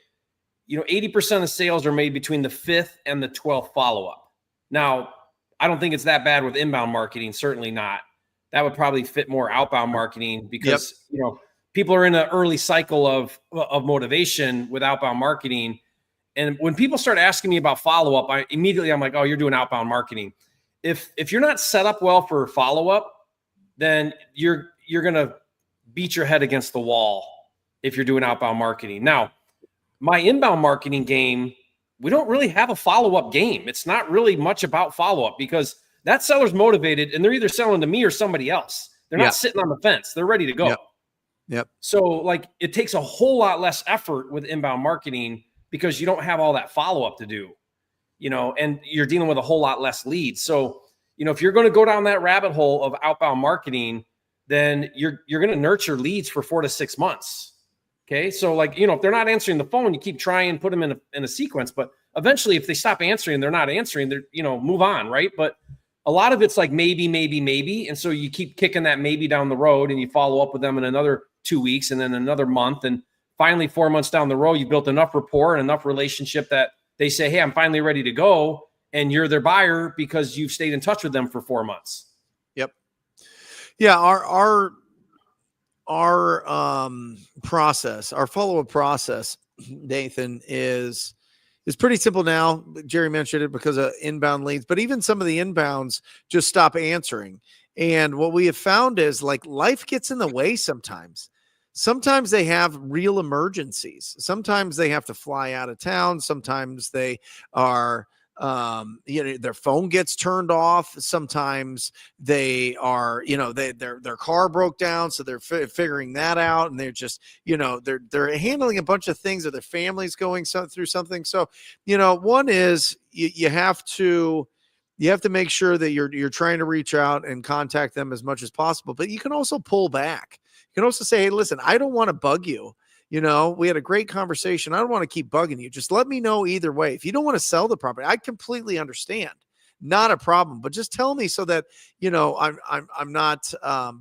80% of sales are made between the 5th and the 12th follow-up. Now, I don't think it's that bad with inbound marketing. Certainly not. That would probably fit more outbound marketing because, people are in an early cycle of motivation with outbound marketing. And when people start asking me about follow-up, I'm like, oh, you're doing outbound marketing. If you're not set up well for follow-up, then you're going to beat your head against the wall if you're doing outbound marketing. Now, my inbound marketing game, we don't really have a follow-up game. It's not really much about follow-up because that seller's motivated and they're either selling to me or somebody else. They're not sitting on the fence. They're ready to go. Yep. So it takes a whole lot less effort with inbound marketing because you don't have all that follow-up to do, and you're dealing with a whole lot less leads. So, if you're going to go down that rabbit hole of outbound marketing, then you're going to nurture leads for 4 to 6 months. Okay. So if they're not answering the phone, you keep trying, put them in a sequence, but eventually if they stop answering, they're not answering, they're, move on. Right. But a lot of it's like maybe. And so you keep kicking that maybe down the road and you follow up with them in another 2 weeks and then another month. And finally, 4 months down the road, you built enough rapport and enough relationship that they say, hey, I'm finally ready to go. And you're their buyer because you've stayed in touch with them for 4 months. Yep. Yeah. Our process, our follow-up process, Nathan, is pretty simple now. Jerry mentioned it because of inbound leads, but even some of the inbounds just stop answering. And what we have found is life gets in the way sometimes. Sometimes they have real emergencies. Sometimes they have to fly out of town. Sometimes they are, their phone gets turned off. Sometimes they are, their car broke down. So they're figuring that out. And they're just, they're handling a bunch of things, or their family's going through something. So, one is you have to make sure that you're trying to reach out and contact them as much as possible, but you can also pull back. You can also say, hey, listen, I don't want to bug you. We had a great conversation. I don't want to keep bugging you. Just let me know either way. If you don't want to sell the property, I completely understand. Not a problem. But just tell me so that, I'm not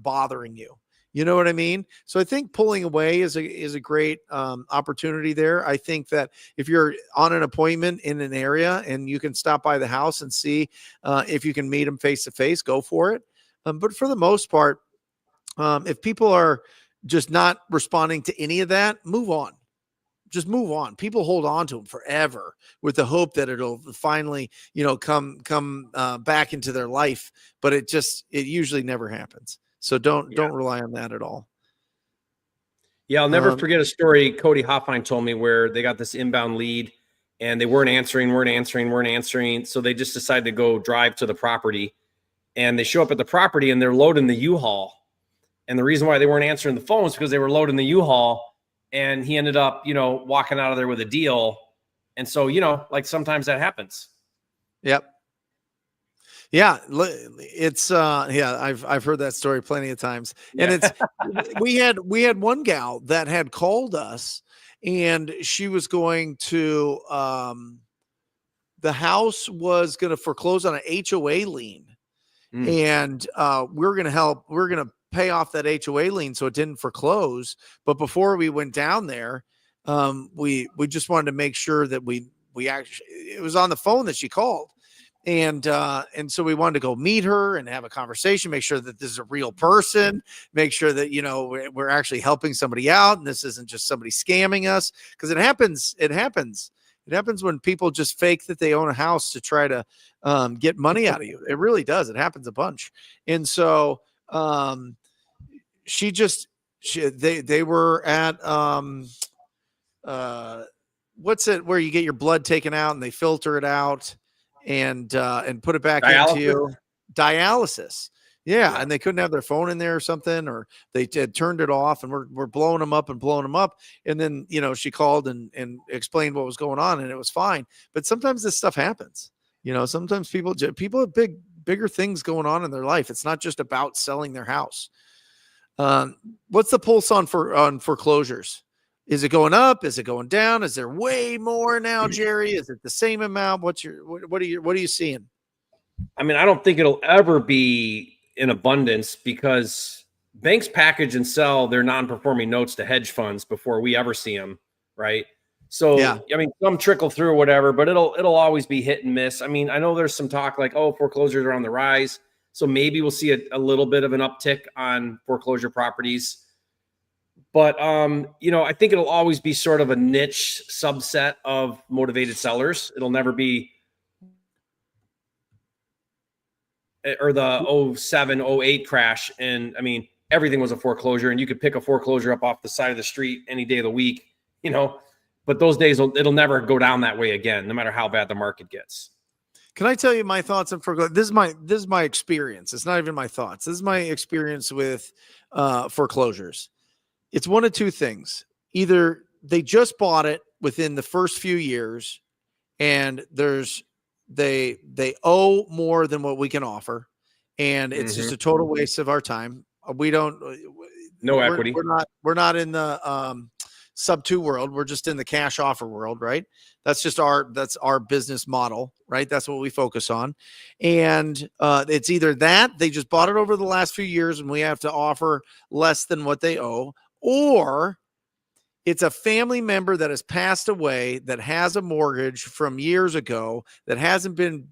bothering you. You know what I mean? So I think pulling away is a great opportunity there. I think that if you're on an appointment in an area and you can stop by the house and see if you can meet them face to face, go for it. But for the most part, if people are just not responding to any of that, move on. Just move on. People hold on to them forever with the hope that it'll finally, come back into their life. But it usually never happens. So don't rely on that at all. Yeah, I'll never forget a story Cody Hoffine told me where they got this inbound lead and they weren't answering. So they just decided to go drive to the property, and they show up at the property and they're loading the U-Haul. And the reason why they weren't answering the phone is because they were loading the U-Haul, and he ended up, walking out of there with a deal. And so, like sometimes that happens. Yep. Yeah, it's I've heard that story plenty of times. And it's we had one gal that had called us, and she was going to the house was going to foreclose on an HOA lien. And we're going to pay off that HOA lien so it didn't foreclose. But before we went down there, we just wanted to make sure that we actually, it was on the phone that she called. And so we wanted to go meet her and have a conversation, make sure that this is a real person, make sure that, we're actually helping somebody out and this isn't just somebody scamming us. Cause it happens when people just fake that they own a house to try to get money out of you. It really does. It happens a bunch. And so they were at what's it where you get your blood taken out and they filter it out and put it back into you. Dialysis. Yeah. And they couldn't have their phone in there or something, or they had turned it off, and we're blowing them up. And then, she called and explained what was going on, and it was fine. But sometimes this stuff happens. Sometimes people have bigger things going on in their life. It's not just about selling their house. What's the pulse on foreclosures? Is it going up? Is it going down? Is there way more now, Jerry? Is it the same amount? What are you seeing? I mean, I don't think it'll ever be in abundance because banks package and sell their non-performing notes to hedge funds before we ever see them. Right. So, yeah. I mean, some trickle through or whatever, but it'll always be hit and miss. I mean, I know there's some talk like, foreclosures are on the rise. So maybe we'll see a little bit of an uptick on foreclosure properties. But, I think it'll always be sort of a niche subset of motivated sellers. It'll never be, or the 07, 08 crash. And I mean, everything was a foreclosure, and you could pick a foreclosure up off the side of the street any day of the week, but those days it'll never go down that way again, no matter how bad the market gets. Can I tell you my thoughts on foreclosure? This is my experience. It's not even my thoughts. This is my experience with foreclosures. It's one of two things. Either they just bought it within the first few years, and they owe more than what we can offer, and it's just a total waste of our time. We're equity. We're not in the Subto world. We're just in the cash offer world, right? That's our business model, right? That's what we focus on. And it's either that they just bought it over the last few years and we have to offer less than what they owe, or it's a family member that has passed away that has a mortgage from years ago that hasn't been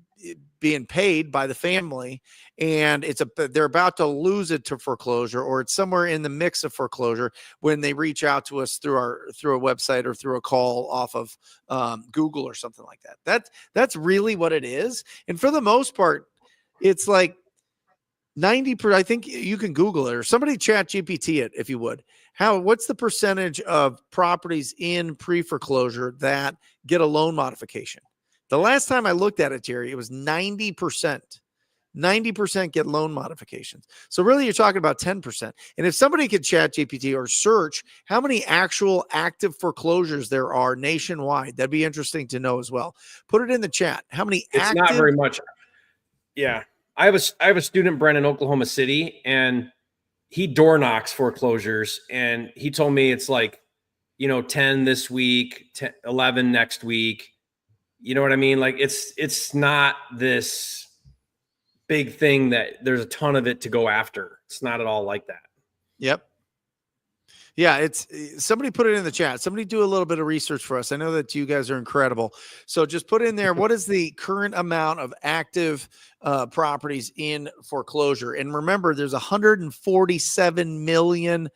being paid by the family, and they're about to lose it to foreclosure, or it's somewhere in the mix of foreclosure when they reach out to us through a website or through a call off of Google or something like that. That's really what it is. And for the most part, it's like 90%. I think you can Google it, or somebody chat GPT it if you would. What's the percentage of properties in pre-foreclosure that get a loan modification? The last time I looked at it, Jerry, it was 90%. 90% get loan modifications. So really you're talking about 10%. And if somebody could chat GPT or search how many actual active foreclosures there are nationwide, that'd be interesting to know as well. Put it in the chat. How many It's not very much. Yeah. I have a student, Brent, in Oklahoma City, and he door knocks foreclosures, and he told me it's like, 10 this week, 10, 11 next week. You know what I mean? Like it's not this big thing that there's a ton of it to go after. It's not at all like that. Yep. Yeah, it's somebody put it in the chat. Somebody do a little bit of research for us. I know that you guys are incredible. So just put in there, what is the current amount of active properties in foreclosure? And remember, there's 147 million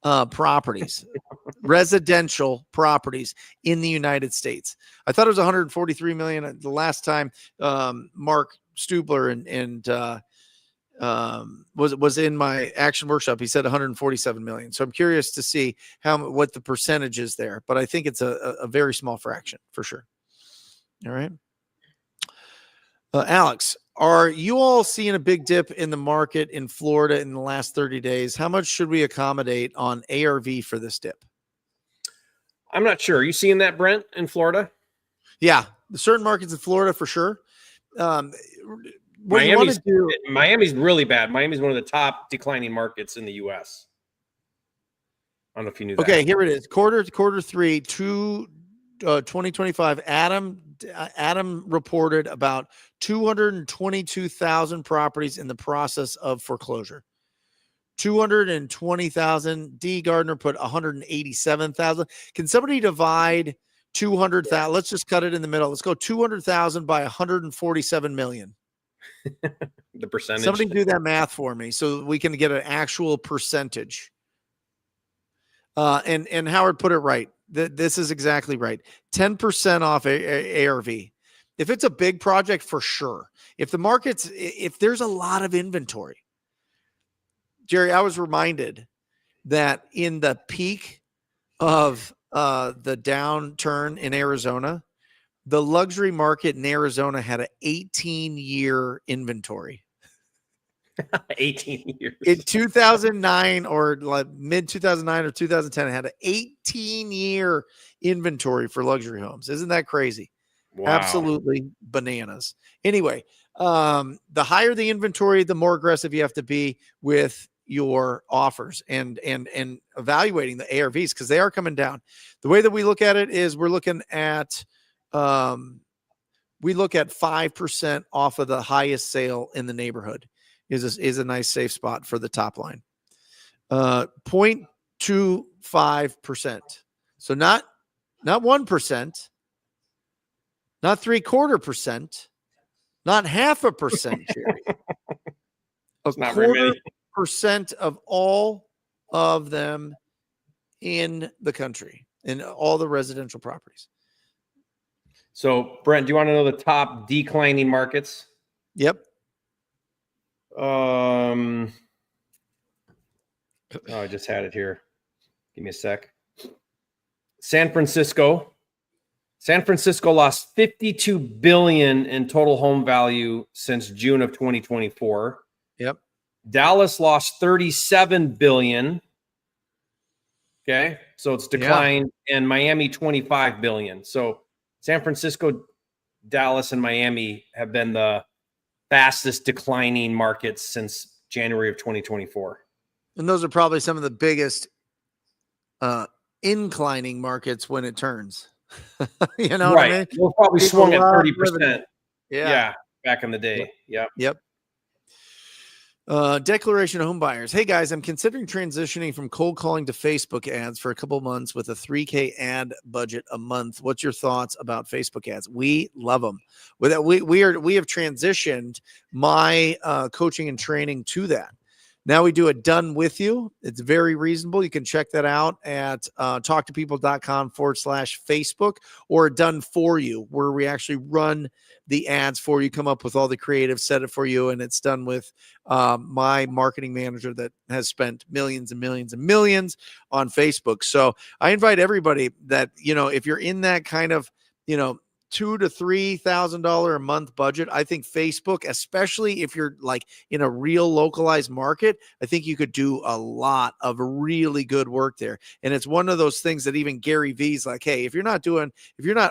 properties, residential properties in the United States. I thought it was 143 million the last time Mark Stubler and was in my action workshop. He said 147 million. So I'm curious to see what the percentage is there, but I think it's a very small fraction for sure. All right. Alex, are you all seeing a big dip in the market in Florida in the last 30 days? How much should we accommodate on ARV for this dip? I'm not sure. Are you seeing that, Brent, in Florida? Yeah, certain markets in Florida for sure. Miami's really bad. Miami's one of the top declining markets in the U.S. I don't know if you knew that. Okay, here it is. Quarter 3, 2025. Adam reported about 222,000 properties in the process of foreclosure. 220,000. D. Gardner put 187,000. Can somebody divide 200,000? Let's just cut it in the middle. Let's go 200,000 by 147 million. The percentage. Somebody do that math for me so we can get an actual percentage. And Howard put it right. This is exactly right. 10% off ARV. If it's a big project, for sure. If there's a lot of inventory. Jerry, I was reminded that in the peak of the downturn in Arizona, the luxury market in Arizona had an 18-year inventory. 18 years. In 2009 or like mid 2009 or 2010, it had an 18-year inventory for luxury homes. Isn't that crazy? Wow. Absolutely bananas. Anyway, the higher the inventory, the more aggressive you have to be with your offers and evaluating the ARVs because they are coming down. The way that we look at it is we look at 5% off of the highest sale in the neighborhood is a nice safe spot for the top line. 0.25%. So not 1%, not 0.75%, not 0.5%, Jerry. A 0.25% of all of them in the country, in all the residential properties. So, Brent, do you want to know the top declining markets? Yep. I just had it here. Give me a sec. San Francisco lost 52 billion in total home value since June of 2024. Yep. Dallas lost 37 billion. Okay. So it's declined. Yeah. And Miami 25 billion. So San Francisco, Dallas, and Miami have been the fastest declining markets since January of 2024. And those are probably some of the biggest inclining markets when it turns. You know what I mean? We'll probably swung at 30%. Yeah. Back in the day. Yep. Declaration of home buyers. Hey guys, I'm considering transitioning from cold calling to Facebook ads for a couple months with a $3,000 ad budget a month. What's your thoughts about Facebook ads? We love them. We have transitioned my coaching and training to that. Now we do it done with you. It's very reasonable. You can check that out at talktopeople.com/Facebook or done for you, where we actually run the ads for you, come up with all the creative, set it for you. And it's done with my marketing manager that has spent millions and millions and millions on Facebook. So I invite everybody that, if you're in that kind of, $2,000 to $3,000 a month budget, I think Facebook, especially if you're like in a real localized market, I think you could do a lot of really good work there. And it's one of those things that even Gary V's like, hey, if you're not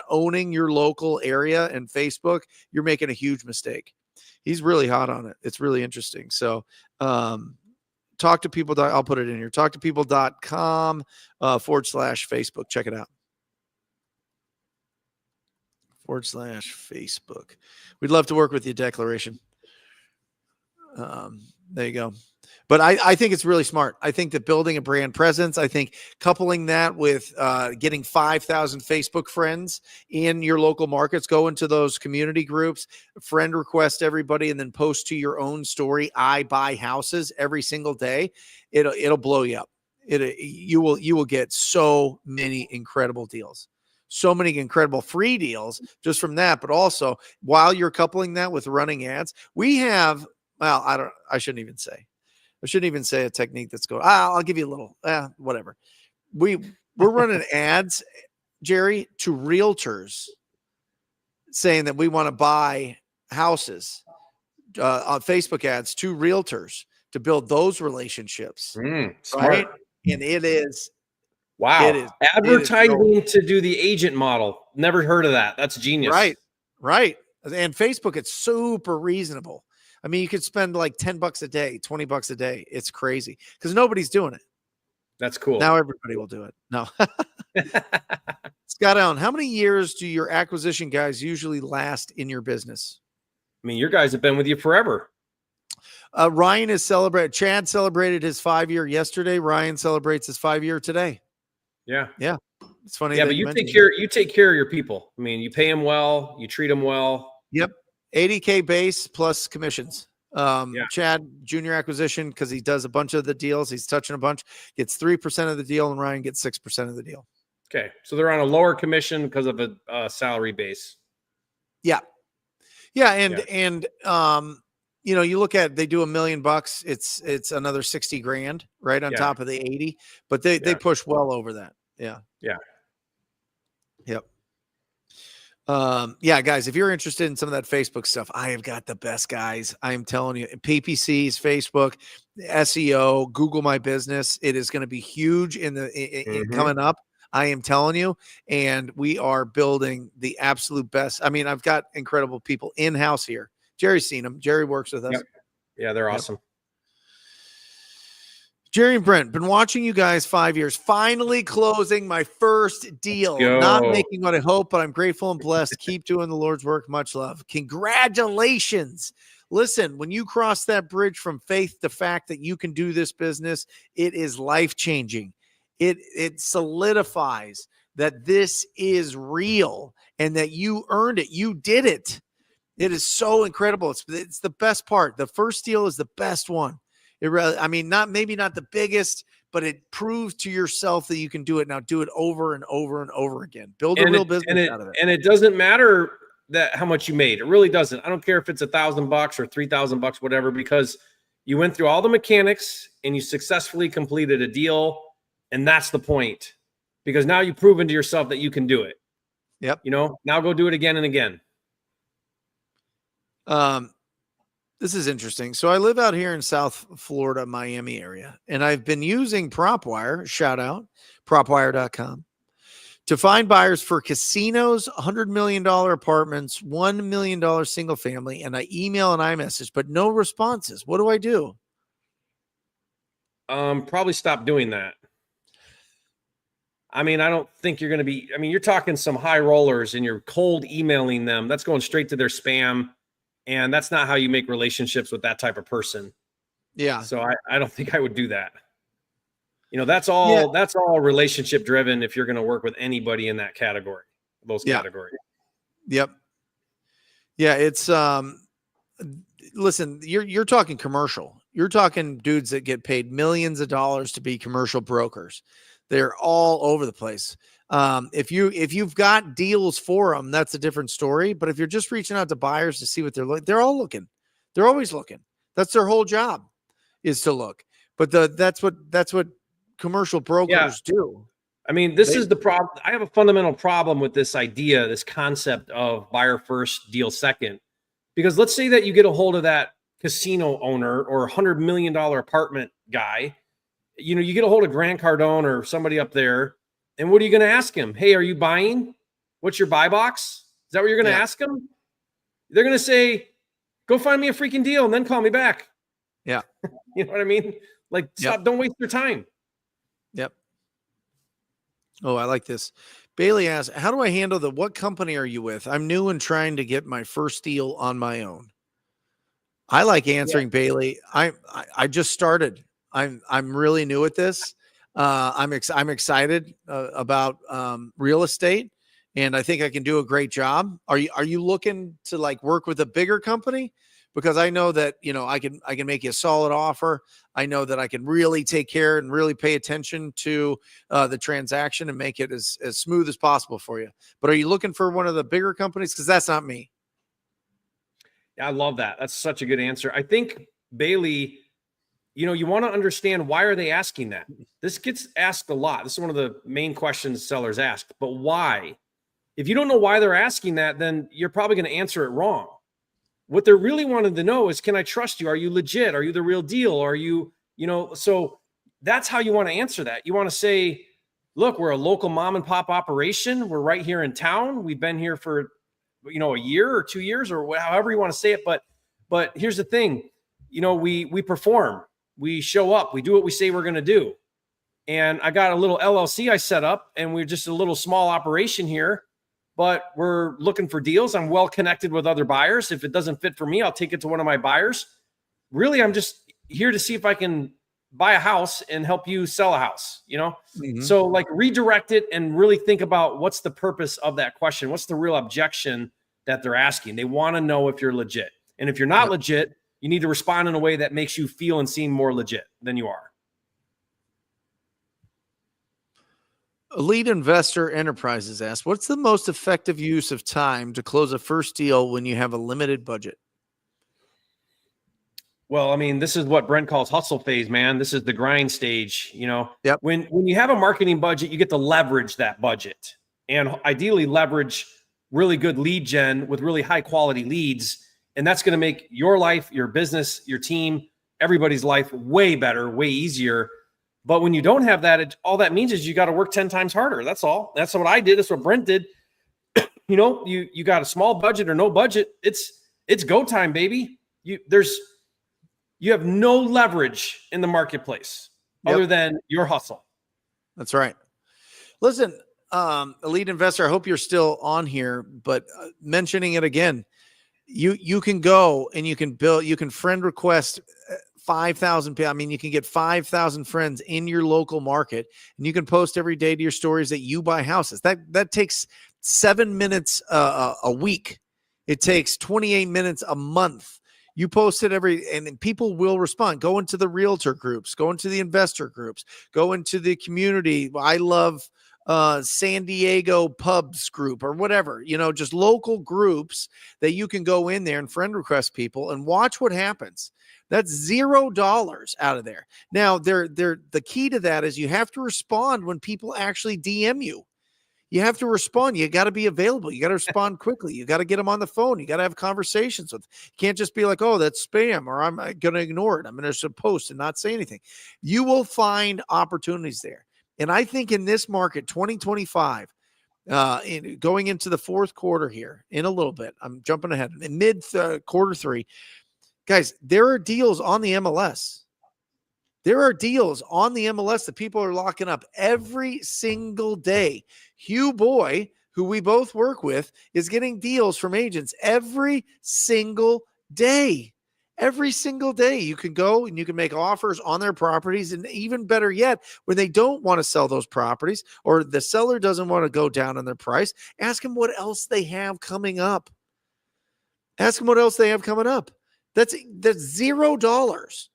owning your local area and Facebook, you're making a huge mistake. He's really hot on it. It's really interesting. So, talk to people. I'll put it in here. talktopeople.com/Facebook. Check it out. /Facebook. We'd love to work with you, Declaration. There you go. But I think it's really smart. I think that building a brand presence, I think coupling that with getting 5,000 Facebook friends in your local markets, go into those community groups, friend request everybody, and then post to your own story, I buy houses every single day. It'll blow you up. You will get so many incredible deals. So many incredible free deals just from that. But also while you're coupling that with running ads, we have, well, I shouldn't even say a technique that's going, I'll give you a little, whatever. We're running ads, Jerry, to realtors saying that we want to buy houses on Facebook ads to realtors to build those relationships. Smart. Right. And it is. Wow. It is Advertising to do the agent model. Never heard of that. That's genius. Right. And Facebook, it's super reasonable. I mean, you could spend like $10 a day, $20 a day. It's crazy because nobody's doing it. That's cool. Now everybody will do it. No. Scott Allen, how many years do your acquisition guys usually last in your business? I mean, your guys have been with you forever. Ryan is celebrating. Chad celebrated his 5-year yesterday. Ryan celebrates his 5-year today. Yeah. It's funny. Yeah, but you take care of your people. I mean, you pay them well, you treat them well. Yep. 80K base plus commissions. Chad junior acquisition, because he does a bunch of the deals. He's touching a bunch, gets 3% of the deal, and Ryan gets 6% of the deal. Okay. So they're on a lower commission because of a salary base. Yeah. And you look at, they do $1 million. It's another 60 grand right on top of the 80, but they push well over that. Yeah. Yep. Guys, if you're interested in some of that Facebook stuff, I have got the best guys. I am telling you, PPCs, Facebook, SEO, Google My Business. It is going to be huge in coming up. I am telling you, and we are building the absolute best. I mean, I've got incredible people in-house here. Jerry's seen them. Jerry works with us. Yep. Yeah, they're awesome. Jerry and Brent, been watching you guys 5 years, finally closing my first deal. Not making what I hope, but I'm grateful and blessed. Keep doing the Lord's work. Much love. Congratulations. Listen, when you cross that bridge from faith to fact that you can do this business, it is life-changing. It solidifies that this is real and that you earned it. You did it. It is so incredible. It's the best part. The first deal is the best one. Maybe not the biggest, but it proves to yourself that you can do it. Now do it over and over and over again. Build a real business out of it. And it doesn't matter how much you made. It really doesn't. I don't care if it's $1,000 or $3,000, whatever, because you went through all the mechanics and you successfully completed a deal. And that's the point, because now you've proven to yourself that you can do it. Yep. Now go do it again and again. This is interesting. So I live out here in South Florida, Miami area, and I've been using PropWire, shout out, propwire.com, to find buyers for casinos, $100 million apartments, $1 million single family, and I email and iMessage, but no responses. What do I do? Probably stop doing that. I mean, I don't think you're going to be, you're talking some high rollers and you're cold emailing them. That's going straight to their spam. And that's not how you make relationships with that type of person. Yeah. So I don't think I would do that. That's all relationship driven if you're going to work with anybody in that category, those categories. Yep. Yeah. It's, listen, you're talking commercial. You're talking dudes that get paid millions of dollars to be commercial brokers. They're all over the place. If you've got deals for them, that's a different story. But if you're just reaching out to buyers to see what they're looking, they're all looking. They're always looking. That's their whole job, is to look. But that's what commercial brokers do. This is the problem. I have a fundamental problem with this idea, this concept of buyer first, deal second. Because let's say that you get a hold of that casino owner or $100 million apartment guy. You get a hold of Grant Cardone or somebody up there, and what are you going to ask him? Hey, are you buying? What's your buy box? Is that what you're going to ask him? They're going to say, go find me a freaking deal and then call me back. Yeah. You know what I mean? Like, stop, don't waste your time. Yep. Oh, I like this. Bailey asks, how do I handle what company are you with? I'm new and trying to get my first deal on my own. I like answering, Bailey. I just started. I'm really new at this. I'm excited about real estate, and I think I can do a great job. Are you looking to like work with a bigger company? Because I know that, you know, I can make you a solid offer. I know that I can really take care and really pay attention to the transaction and make it as smooth as possible for you. But are you looking for one of the bigger companies? Because that's not me. Yeah, I love that. That's such a good answer. I think, Bailey, you know, you want to understand, why are they asking that? This gets asked a lot. This is one of the main questions sellers ask. But why? If you don't know why they're asking that, then you're probably going to answer it wrong. What they're really wanting to know is, can I trust you? Are you legit? Are you the real deal? Are you, you know, so that's how you want to answer that. You want to say, look, we're a local mom and pop operation. We're right here in town. We've been here for, you know, a year or 2 years or however you want to say it. But here's the thing, you know, we perform, we show up, we do what we say we're going to do. And I got a little LLC I set up, and we're just a little small operation here, but we're looking for deals. I'm well connected with other buyers. If it doesn't fit for me, I'll take it to one of my buyers. Really, I'm just here to see if I can buy a house and help you sell a house, you know? Mm-hmm. So like, redirect it and really think about, what's the purpose of that question? What's the real objection that they're asking? They want to know if you're legit. And if you're not legit, you need to respond in a way that makes you feel and seem more legit than you are. Elite Investor Enterprises asks, what's the most effective use of time to close a first deal when you have a limited budget? Well, I mean, this is what Brent calls hustle phase, man. This is the grind stage. You know, Yep. When you have a marketing budget, you get to leverage that budget, and ideally leverage really good lead gen with really high quality leads. And that's going to make your life, your business, your team, everybody's life way better, way easier. But when you don't have that, all that means is you got to work 10 times harder. That's all. That's what I did. That's what Brent did. You know, you got a small budget or no budget. It's go time, baby. You have no leverage in the marketplace other than your hustle. That's right. Listen, Elite Investor, I hope you're still on here, but mentioning it again, you can go and you can build, you can friend request 5,000 people. I mean, you can get 5,000 friends in your local market, and you can post every day to your stories that you buy houses. That takes 7 minutes a week. It takes 28 minutes a month. You post it and people will respond. Go into the realtor groups, go into the investor groups, go into the community. I love San Diego pubs group or whatever, you know, just local groups that you can go in there and friend request people and watch what happens. That's $0 out of there. Now, the key to that is you have to respond when people actually DM you. You have to respond. You got to be available. You got to respond quickly. You got to get them on the phone. You got to have conversations with them. You can't just be like, oh, that's spam, or I'm going to ignore it. I'm going to post and not say anything. You will find opportunities there. And I think in this market, 2025, going into the fourth quarter here in a little bit, I'm jumping ahead in mid quarter three, guys, there are deals on the MLS. There are deals on the MLS that people are locking up every single day. Hugh Boy, who we both work with, is getting deals from agents every single day. Every single day you can go and you can make offers on their properties. And even better yet, when they don't want to sell those properties or the seller doesn't want to go down on their price, ask them what else they have coming up. Ask them what else they have coming up. That's $0.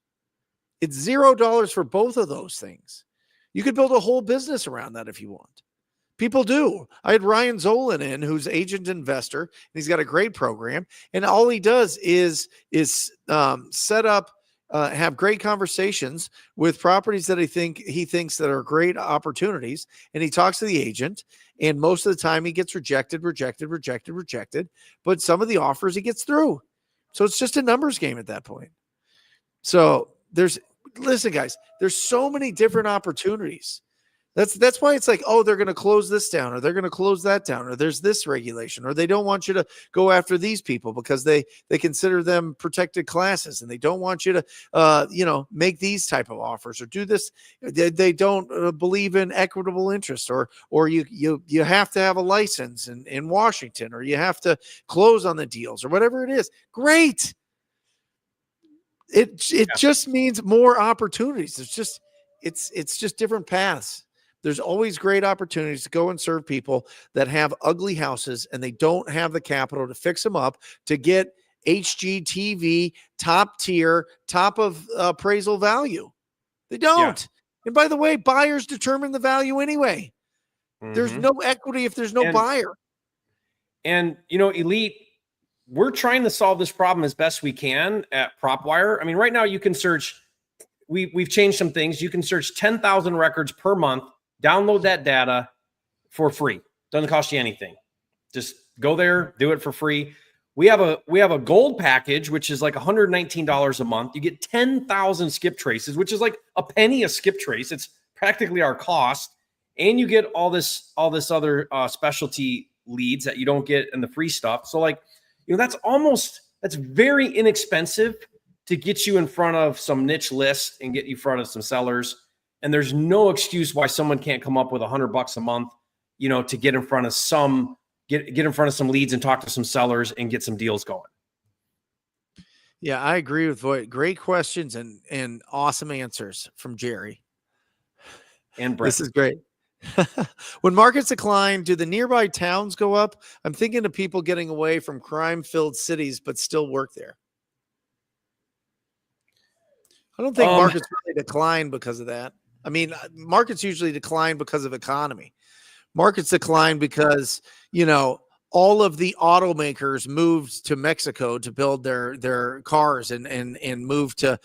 It's $0 for both of those things. You could build a whole business around that if you want. People do. I had Ryan Zolan in, who's agent investor, and he's got a great program. And all he does is set up, have great conversations with properties that he thinks that are great opportunities. And he talks to the agent, and most of the time he gets rejected. But some of the offers he gets through. So it's just a numbers game at that point. So listen, guys, there's so many different opportunities. That's why it's like, oh, they're going to close this down, or they're going to close that down, or there's this regulation, or they don't want you to go after these people because they consider them protected classes, and they don't want you to, make these type of offers or do this. They don't believe in equitable interest, or you have to have a license in Washington, or you have to close on the deals, or whatever it is. Great. It just means more opportunities. It's just different paths. There's always great opportunities to go and serve people that have ugly houses and they don't have the capital to fix them up, to get HGTV, top tier, top of appraisal value. They don't. Yeah. And by the way, buyers determine the value anyway. There's no equity if there's no buyer. And, Elite, we're trying to solve this problem as best we can at PropWire. I mean, right now you can search, we've changed some things. You can search 10,000 records per month, download that data for free. Doesn't cost you anything. Just go there, do it for free. We have a gold package, which is like $119 a month. You get 10,000 skip traces, which is like a penny a skip trace. It's practically our cost. And you get all this other specialty leads that you don't get in the free stuff. So that's very inexpensive to get you in front of some niche lists and get you in front of some sellers. And there's no excuse why someone can't come up with $100 a month, to get in front of some leads and talk to some sellers and get some deals going. Yeah, I agree with Voight. Great questions and awesome answers from Jerry and Brent. This is great. When markets decline, do the nearby towns go up? I'm thinking of people getting away from crime-filled cities but still work there. I don't think markets really decline because of that. I mean, markets usually decline because of economy. Markets decline because, all of the automakers moved to Mexico to build their cars and moved to,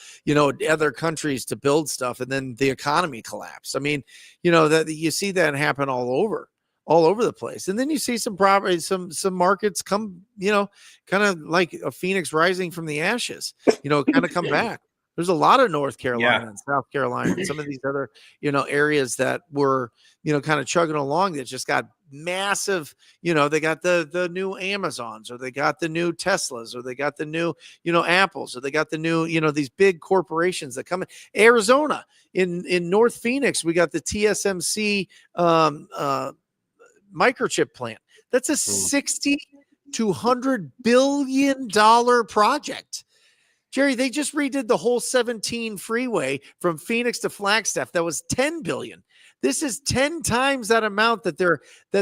other countries to build stuff. And then the economy collapsed. I mean, that you see that happen all over the place. And then you see some properties, some markets come, kind of like a phoenix rising from the ashes, kind of come back. There's a lot of North Carolina and South Carolina and some of these other, areas that were, kind of chugging along that just got massive, they got the new Amazons, or they got the new Teslas, or they got the new, Apples, or they got the new, these big corporations that come in. Arizona, in North Phoenix, we got the TSMC microchip plant. That's a $60 to $100 billion project. Jerry, they just redid the whole 17 freeway from Phoenix to Flagstaff. That was $10 billion. This is 10 times that amount that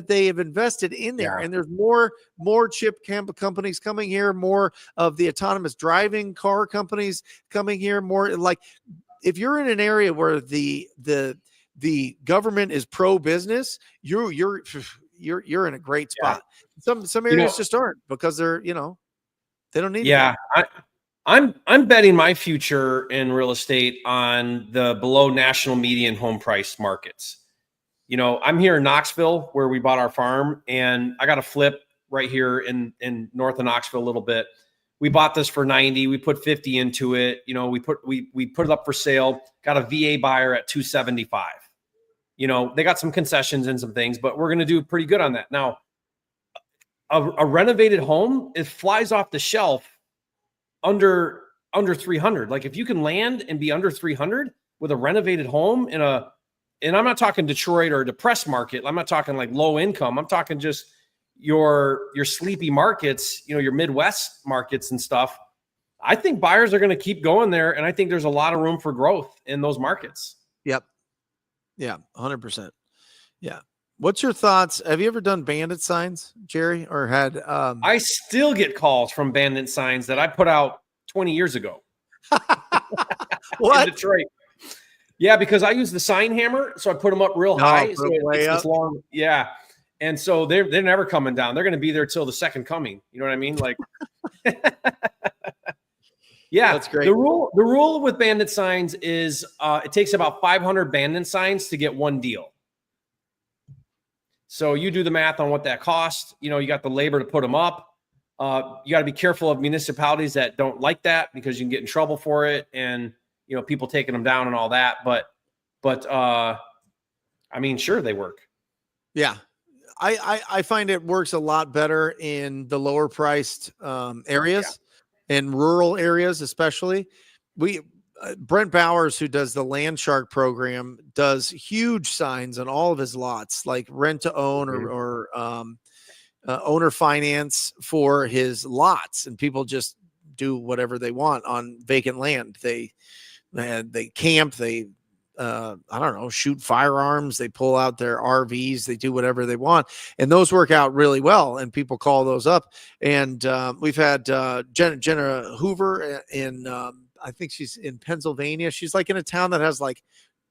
they have invested in there. Yeah. And there's more chip companies coming here, more of the autonomous driving car companies coming here, more like if you're in an area where the government is pro-business, you're in a great spot. Yeah. Some areas just aren't because they're, they don't need it. I'm betting my future in real estate on the below national median home price markets. I'm here in Knoxville where we bought our farm, and I got a flip right here in north of Knoxville a little bit. We bought this for 90. We put 50 into it. We put it up for sale, got a VA buyer at 275. They got some concessions and some things, but we're going to do pretty good on that. Now, a renovated home, it flies off the shelf under 300. Like if you can land and be under 300 with a renovated home and I'm not talking Detroit or a depressed market. I'm not talking like low income. I'm talking just your sleepy markets, your Midwest markets and stuff. I think buyers are going to keep going there. And I think there's a lot of room for growth in those markets. Yep. Yeah. 100%. Yeah. What's your thoughts? Have you ever done bandit signs, Jerry, or had? I still get calls from bandit signs that I put out 20 years ago. What? In Detroit. Yeah, because I use the sign hammer, so I put them up real high. So it's this long. Yeah, and so they're never coming down. They're going to be there till the second coming. You know what I mean? Like, yeah, that's great. The rule with bandit signs is it takes about 500 bandit signs to get one deal. So you do the math on what that costs. You got the labor to put them up. You got to be careful of municipalities that don't like that because you can get in trouble for it, and people taking them down and all that. But I mean, sure, they work. Yeah, I find it works a lot better in the lower priced areas, in rural areas especially. Brent Bowers, who does the Land Shark program, does huge signs on all of his lots, like rent to own or owner finance for his lots, and people just do whatever they want on vacant land. They camp, they I don't know, shoot firearms, they pull out their RVs, they do whatever they want, and those work out really well, and people call those up. And we've had Jenna Hoover in I think she's in Pennsylvania. She's like in a town that has like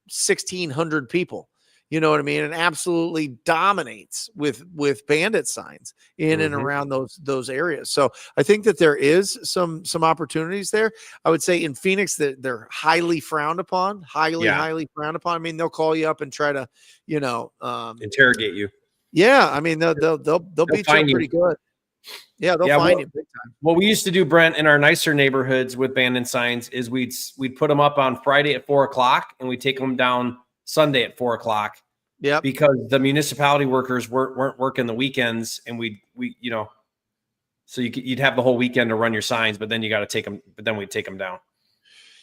1,600 people. You know what I mean? And absolutely dominates with bandit signs in and around those areas. So I think that there is some opportunities there. I would say in Phoenix that they're highly frowned upon, highly frowned upon. I mean, they'll call you up and try to, interrogate you. Yeah, I mean they'll beat you up pretty good. Yeah, they'll find you big time. What we used to do, Brent, in our nicer neighborhoods with bandit signs is we'd put them up on Friday at 4:00 and we'd take them down Sunday at 4:00. Yeah, because the municipality workers weren't working the weekends, and so you'd have the whole weekend to run your signs, but then you got to take them. But then we'd take them down.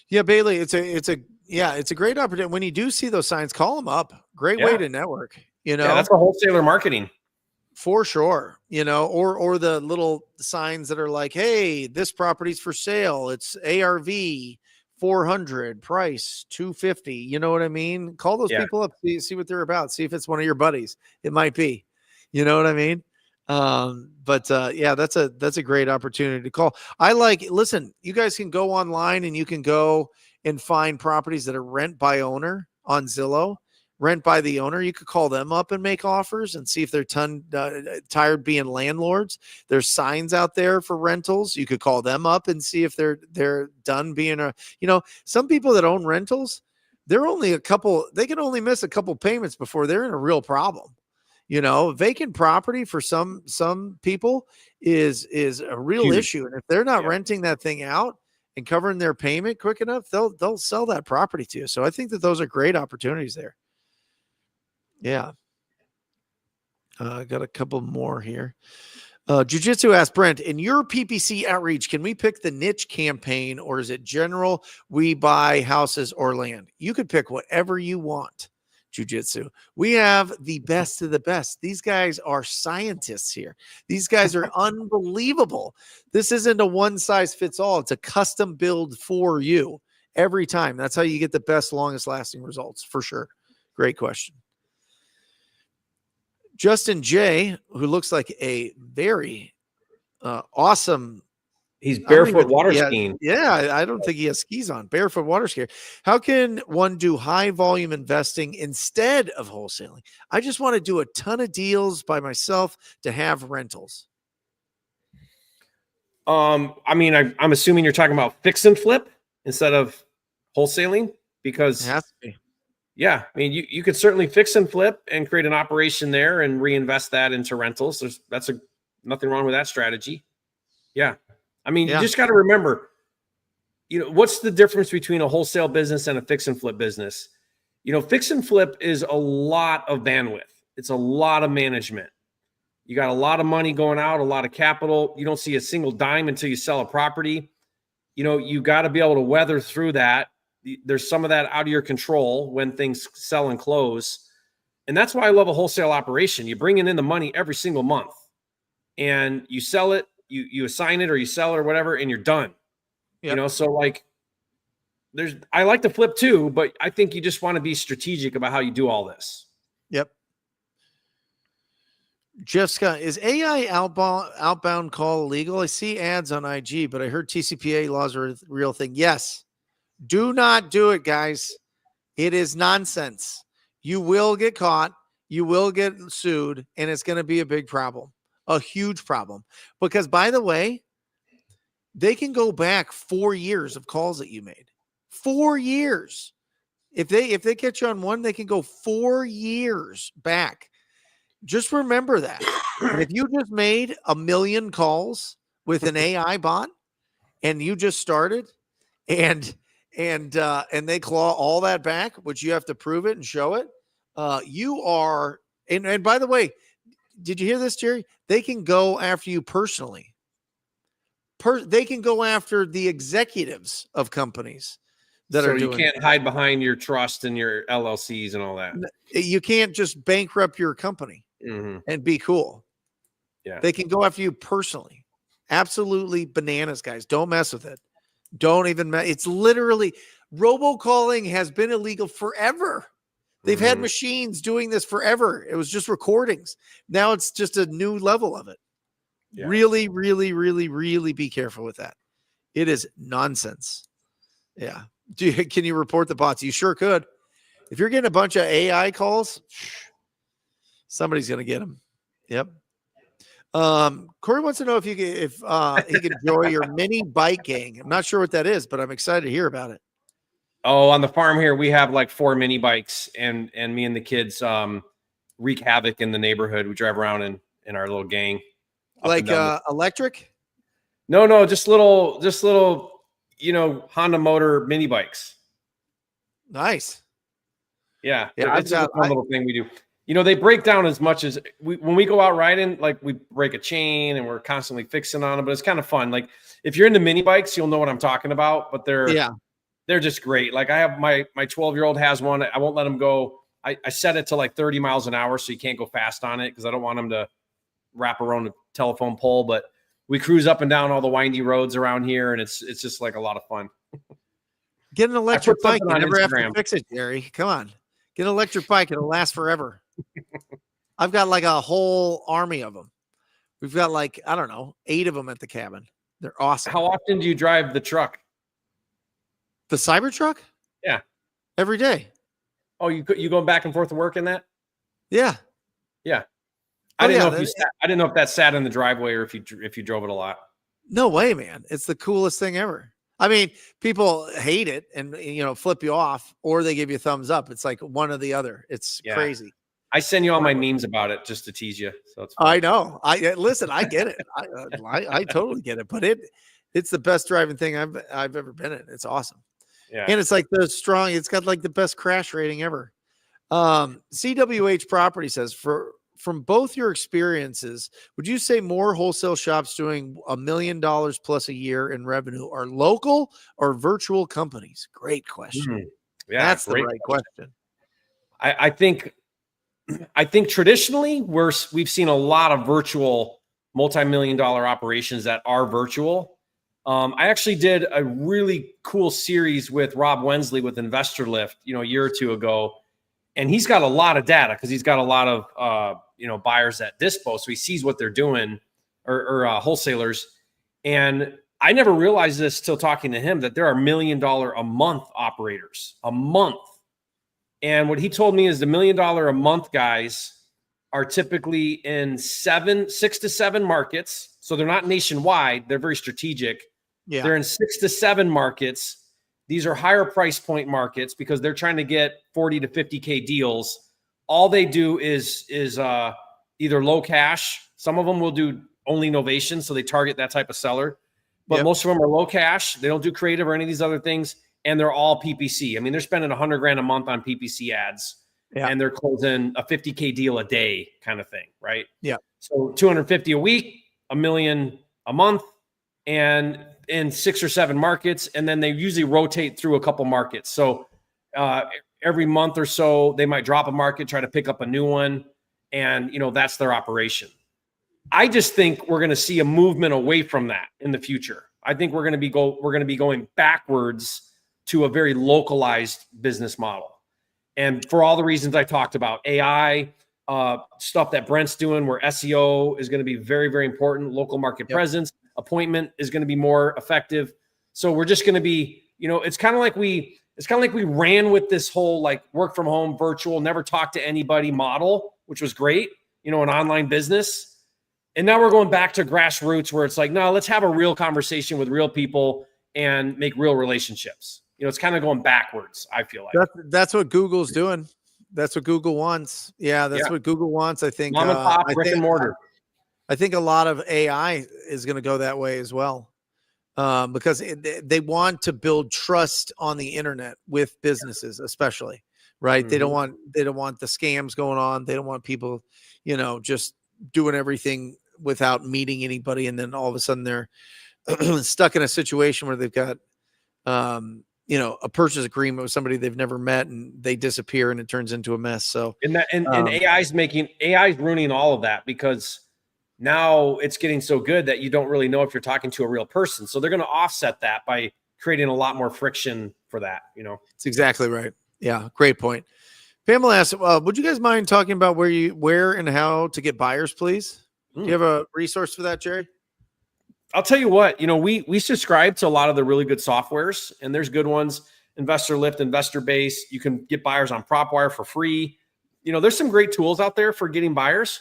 Yeah, Bailey, it's a great opportunity. When you do see those signs, call them up. Great way to network. That's a wholesaler marketing for sure. Or the little signs that are like, hey, this property's for sale. It's ARV 400, price 250. You know what I mean? Call those people up, see what they're about. See if it's one of your buddies. It might be. You know what I mean? That's a great opportunity to call. Listen, you guys can go online and you can go and find properties that are rent by owner on Zillow. Rent by the owner. You could call them up and make offers and see if they're tired being landlords. There's signs out there for rentals. You could call them up and see if they're done being some people that own rentals, they can only miss a couple payments before they're in a real problem. Vacant property for some people is a real issue. And if they're not renting that thing out and covering their payment quick enough, they'll sell that property to you. So I think that those are great opportunities there. Yeah. I got a couple more here. Jiu-Jitsu asked Brent, in your PPC outreach, can we pick the niche campaign or is it general? We buy houses or land. You could pick whatever you want. Jiu-Jitsu. We have the best of the best. These guys are scientists here. These guys are unbelievable. This isn't a one size fits all. It's a custom build for you every time. That's how you get the best, longest lasting results for sure. Great question. Justin J, who looks like a very awesome. He's barefoot water skiing. Yeah, I don't think he has skis on. Barefoot water skier. How can one do high volume investing instead of wholesaling? I just want to do a ton of deals by myself to have rentals. I'm assuming you're talking about fix and flip instead of wholesaling, because it has to be. Yeah, I mean, you could certainly fix and flip and create an operation there and reinvest that into rentals. Nothing wrong with that strategy. Yeah. I mean, you just got to remember, what's the difference between a wholesale business and a fix and flip business? Fix and flip is a lot of bandwidth. It's a lot of management. You got a lot of money going out, a lot of capital. You don't see a single dime until you sell a property. You got to be able to weather through that. There's some of that out of your control when things sell and close. And that's why I love a wholesale operation. You bring in the money every single month and you sell it, you assign it or you sell it or whatever, and you're done. Yep. So like I like to flip too, but I think you just want to be strategic about how you do all this. Yep. Jeff Scott, is AI outbound call illegal? I see ads on IG, but I heard TCPA laws are a real thing. Yes. Do not do it, guys. It is nonsense. You will get caught. You will get sued, and it's going to be a big problem, a huge problem. Because, by the way, they can go back 4 years of calls that you made. 4 years. If they catch you on one, they can go 4 years back. Just remember that. And if you just made 1 million calls with an AI bot, and you just started, and they claw all that back, which you have to prove it and show it. You are, and by the way, did you hear this, Jerry? They can go after you personally. They can go after the executives of companies that are doing. So you can't hide behind your trust and your LLCs and all that. You can't just bankrupt your company and be cool. Yeah. They can go after you personally. Absolutely bananas, guys. Don't mess with it. Don't even it's literally robocalling has been illegal forever. They've had machines doing this forever. It was just recordings. Now it's just a new level of it. Yeah. Really, really, really, really be careful with that. It is nonsense. Yeah. Can you report the bots? You sure could. If you're getting a bunch of AI calls, somebody's going to get them. Yep. Corey wants to know if he can join your mini bike gang. I'm not sure what that is, but I'm excited to hear about it. Oh, on the farm here, we have like 4 mini bikes, and me and the kids wreak havoc in the neighborhood. We drive around in our little gang. Like electric? No, just little, Honda motor mini bikes. Nice. Yeah, it's a fun little thing we do. They break down as much as when we go out riding, like we break a chain and we're constantly fixing on them, but it's kind of fun. Like if you're into mini bikes, you'll know what I'm talking about, but they're just great. Like I have my 12-year-old has one. I won't let him go. I set it to like 30 miles an hour. So you can't go fast on it, 'cause I don't want him to wrap around a telephone pole, but we cruise up and down all the windy roads around here. And it's just like a lot of fun. Get an electric bike. You never have to fix it, Jerry. Come on. Get an electric bike. It'll last forever. I've got like a whole army of them. We've got like, I don't know, 8 of them at the cabin. They're awesome. How often do you drive the truck? The Cybertruck? Yeah. Every day. Oh, you going back and forth to work in that? Yeah. Yeah. I didn't know if that sat in the driveway or if you drove it a lot. No way, man. It's the coolest thing ever. I mean, people hate it and flip you off, or they give you a thumbs up. It's like one or the other. It's crazy. I send you all my memes about it just to tease you. So it's fun. I know. Listen. I get it. I totally get it. But it's the best driving thing I've ever been in. It's awesome. Yeah. And it's like it's got like the best crash rating ever. CWH Property says, from both your experiences, would you say more wholesale shops doing $1 million plus a year in revenue are local or virtual companies? Great question. Yeah, that's the right question. I think traditionally we've seen a lot of virtual multi-million-dollar operations that are virtual. I actually did a really cool series with Rob Wensley with Investor Lift, a year or two ago. And he's got a lot of data because he's got a lot of, buyers at Dispo. So he sees what they're doing or wholesalers. And I never realized this till talking to him, that there are $1 million a month operators a month. And what he told me is the $1 million a month guys are typically in 6 to 7 markets. So they're not nationwide. They're very strategic. Yeah. They're in 6 to 7 markets. These are higher price point markets because they're trying to get 40 to 50K deals. All they do is either low cash. Some of them will do only novation, so they target that type of seller. But most of them are low cash. They don't do creative or any of these other things, and they're all PPC. I mean, they're spending $100,000 a month on PPC ads, and they're closing a 50K deal a day kind of thing, right? Yeah. So 250 a week, $1 million a month, and in 6 or 7 markets, and then they usually rotate through a couple markets. So every month or so, they might drop a market, try to pick up a new one, and that's their operation. I just think we're going to see a movement away from that in the future. I think we're going to be going backwards to a very localized business model, and for all the reasons I talked about, AI stuff that Brent's doing, where SEO is going to be very, very important, local market presence. Appointment is going to be more effective. So we're just going to be, it's kind of like we ran with this whole like work from home, virtual, never talk to anybody model, which was great, an online business. And now we're going back to grassroots where it's like, no, let's have a real conversation with real people and make real relationships. It's kind of going backwards, I feel like. That's what Google's doing. That's what Google wants. Yeah, that's what Google wants. I think mom and pop, brick and mortar. I think a lot of AI is going to go that way as well, because they want to build trust on the internet with businesses, especially, right? Mm-hmm. They don't want the scams going on. They don't want people, just doing everything without meeting anybody, and then all of a sudden they're stuck in a situation where they've got, a purchase agreement with somebody they've never met, and they disappear, and it turns into a mess. So, and AI's ruining all of that, because Now it's getting so good that you don't really know if you're talking to a real person. So they're going to offset that by creating a lot more friction for that, It's exactly right. Yeah, great point. Pamela asked, would you guys mind talking about where and how to get buyers, please? Do you have a resource for that, Jerry? I'll tell you what, we subscribe to a lot of the really good softwares, and there's good ones. Investor Lift, Investor Base. You can get buyers on PropWire for free. There's some great tools out there for getting buyers.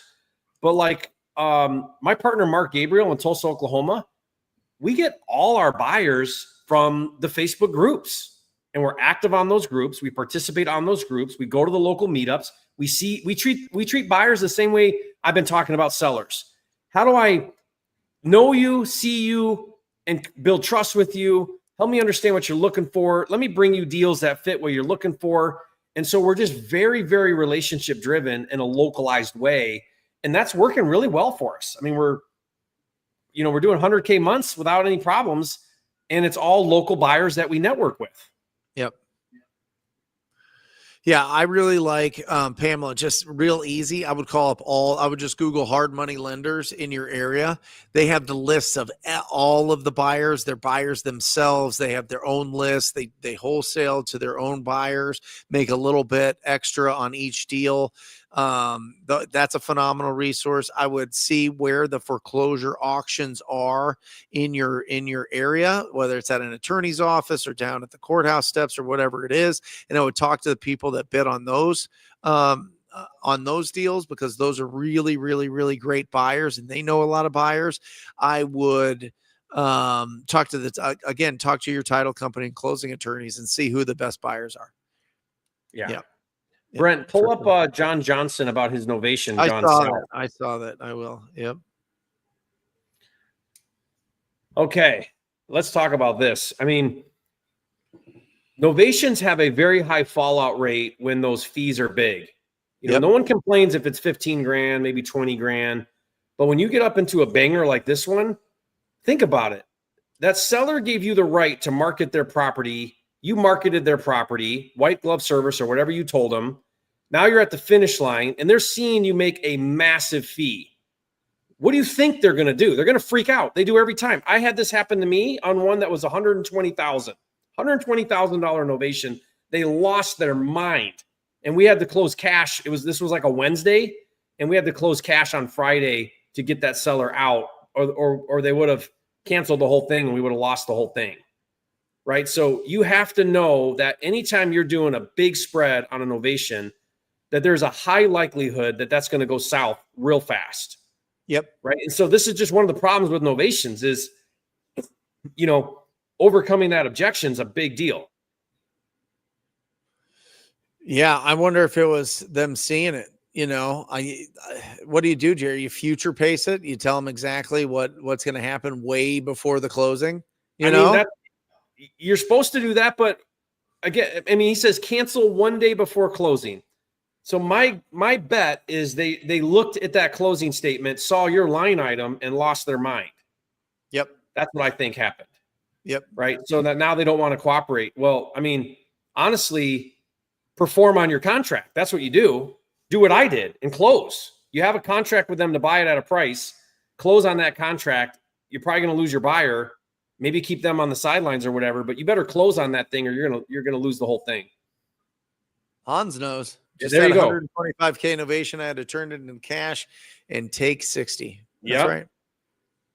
But like my partner, Mark Gabriel in Tulsa, Oklahoma, we get all our buyers from the Facebook groups, and we're active on those groups. We participate on those groups. We go to the local meetups. We treat buyers the same way I've been talking about sellers. How do I know you, see you, and build trust with you? Help me understand what you're looking for. Let me bring you deals that fit what you're looking for. And so we're just very, very relationship driven in a localized way. And that's working really well for us. I mean, we're doing 100K months without any problems. And it's all local buyers that we network with. Yep. Yeah, I really like Pamela, just real easy. I would just Google hard money lenders in your area. They have the lists of all of the buyers. They're buyers themselves. They have their own list. They wholesale to their own buyers, make a little bit extra on each deal. That's a phenomenal resource. I would see where the foreclosure auctions are in your area, whether it's at an attorney's office or down at the courthouse steps or whatever it is. And I would talk to the people that bid on those deals, because those are really, really, really great buyers and they know a lot of buyers. I would talk to your title company and closing attorneys and see who the best buyers are. Yeah. Brent, pull up John Johnson about his novation. I saw that. I will. Yep. Okay, let's talk about this. I mean, novations have a very high fallout rate when those fees are big. No one complains if it's 15 grand, maybe 20 grand. But when you get up into a banger like this one, think about it. That seller gave you the right to market their property. You marketed their property, white glove service or whatever you told them. Now you're at the finish line and they're seeing you make a massive fee. What do you think they're going to do? They're going to freak out. They do every time. I had this happen to me on one that was $120,000 novation. They lost their mind, and we had to close cash. This was like a Wednesday, and we had to close cash on Friday to get that seller out, or they would have canceled the whole thing and we would have lost the whole thing. Right? So you have to know that anytime you're doing a big spread on a novation, that there's a high likelihood that that's going to go south real fast. Yep. Right. And so this is just one of the problems with novations is, overcoming that objection is a big deal. Yeah. I wonder if it was them seeing it. What do you do, Jerry? You future pace it. You tell them exactly what's going to happen way before the closing. You're supposed to do that, but again, he says cancel one day before closing. So my bet is they looked at that closing statement, saw your line item, and lost their mind. Yep. That's what I think happened. Yep. Right. So that now they don't want to cooperate. Well, honestly, perform on your contract. That's what you do. Do what I did and close. You have a contract with them to buy it at a price. Close on that contract. You're probably going to lose your buyer. Maybe keep them on the sidelines or whatever, but you better close on that thing or you're gonna lose the whole thing. Hans knows. Just there had you go. 125K novation. I had to turn it into cash and take 60. That's right.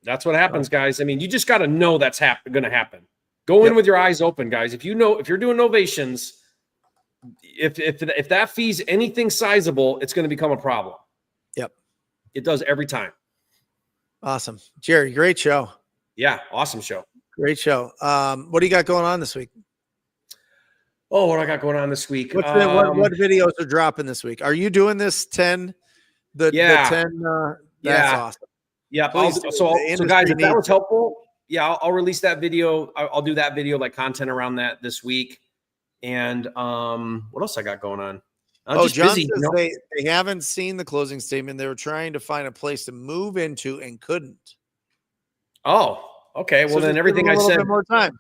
That's what happens, guys. You just got to know that's going to happen. Go in with your eyes open, guys. If you're doing novations, if that fee's anything sizable, it's going to become a problem. Yep. It does every time. Awesome. Jerry, great show. Yeah. Awesome show. Great show. What do you got going on this week? Oh, what do I got going on this week? What videos are dropping this week? Are you doing this 10? The 10? That's awesome. Yeah. So guys, if that was helpful, I'll release that video. I'll do that video, like content around that this week. And what else I got going on? John says they haven't seen the closing statement. They were trying to find a place to move into and couldn't. Oh, okay. Well, then everything I said. More time.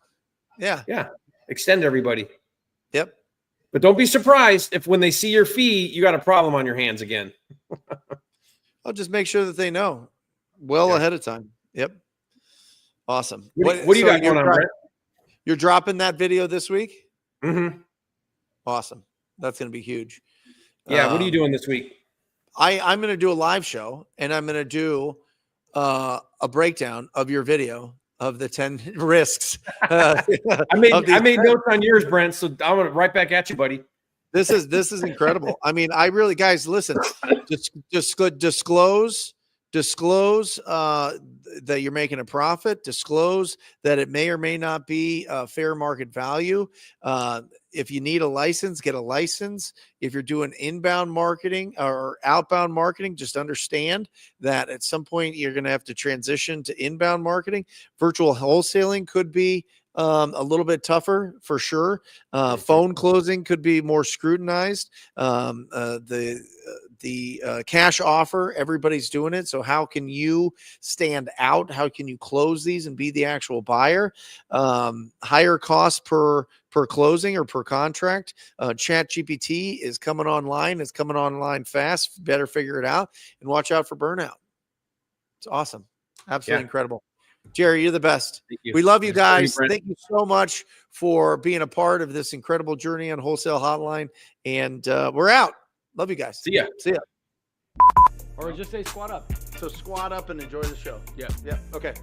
Yeah. Yeah. Extend everybody. Yep. But don't be surprised if when they see your fee, you got a problem on your hands again. I'll just make sure that they know. well ahead of time. Yep. Awesome. What do you got going on, Brent? You're dropping that video this week? Mm-hmm. Awesome. That's going to be huge. Yeah. What are you doing this week? I'm going to do a live show, and I'm going to do a breakdown of your video of the 10 risks. I made notes on yours, Brent. So I'm going to right back at you, buddy. This is incredible. I mean, I really, guys, listen, disclose that you're making a profit, disclose that it may or may not be fair market value. If you need a license, get a license. If you're doing inbound marketing or outbound marketing, just understand that at some point you're going to have to transition to inbound marketing. Virtual wholesaling could be a little bit tougher for sure. Phone closing could be more scrutinized. The cash offer, everybody's doing it. So how can you stand out? How can you close these and be the actual buyer? Higher cost per closing or per contract. ChatGPT is coming online. It's coming online fast. Better figure it out and watch out for burnout. It's awesome. Absolutely incredible. Jerry, you're the best. We love you guys. Thank you so much for being a part of this incredible journey on Wholesale Hotline. And we're out. Love you guys. See ya. See ya. Or just say squat up. So squat up and enjoy the show. Yeah. Yeah. Okay.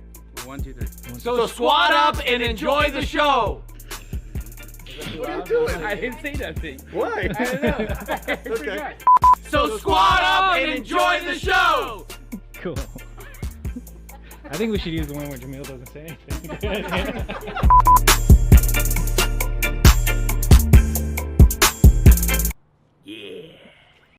1, 2, 3. So squat up and enjoy the show. What are you doing? I didn't say that thing. Why? I don't know. Okay. So squat up and enjoy the show. Cool. I think we should use the one where Jamil doesn't say anything.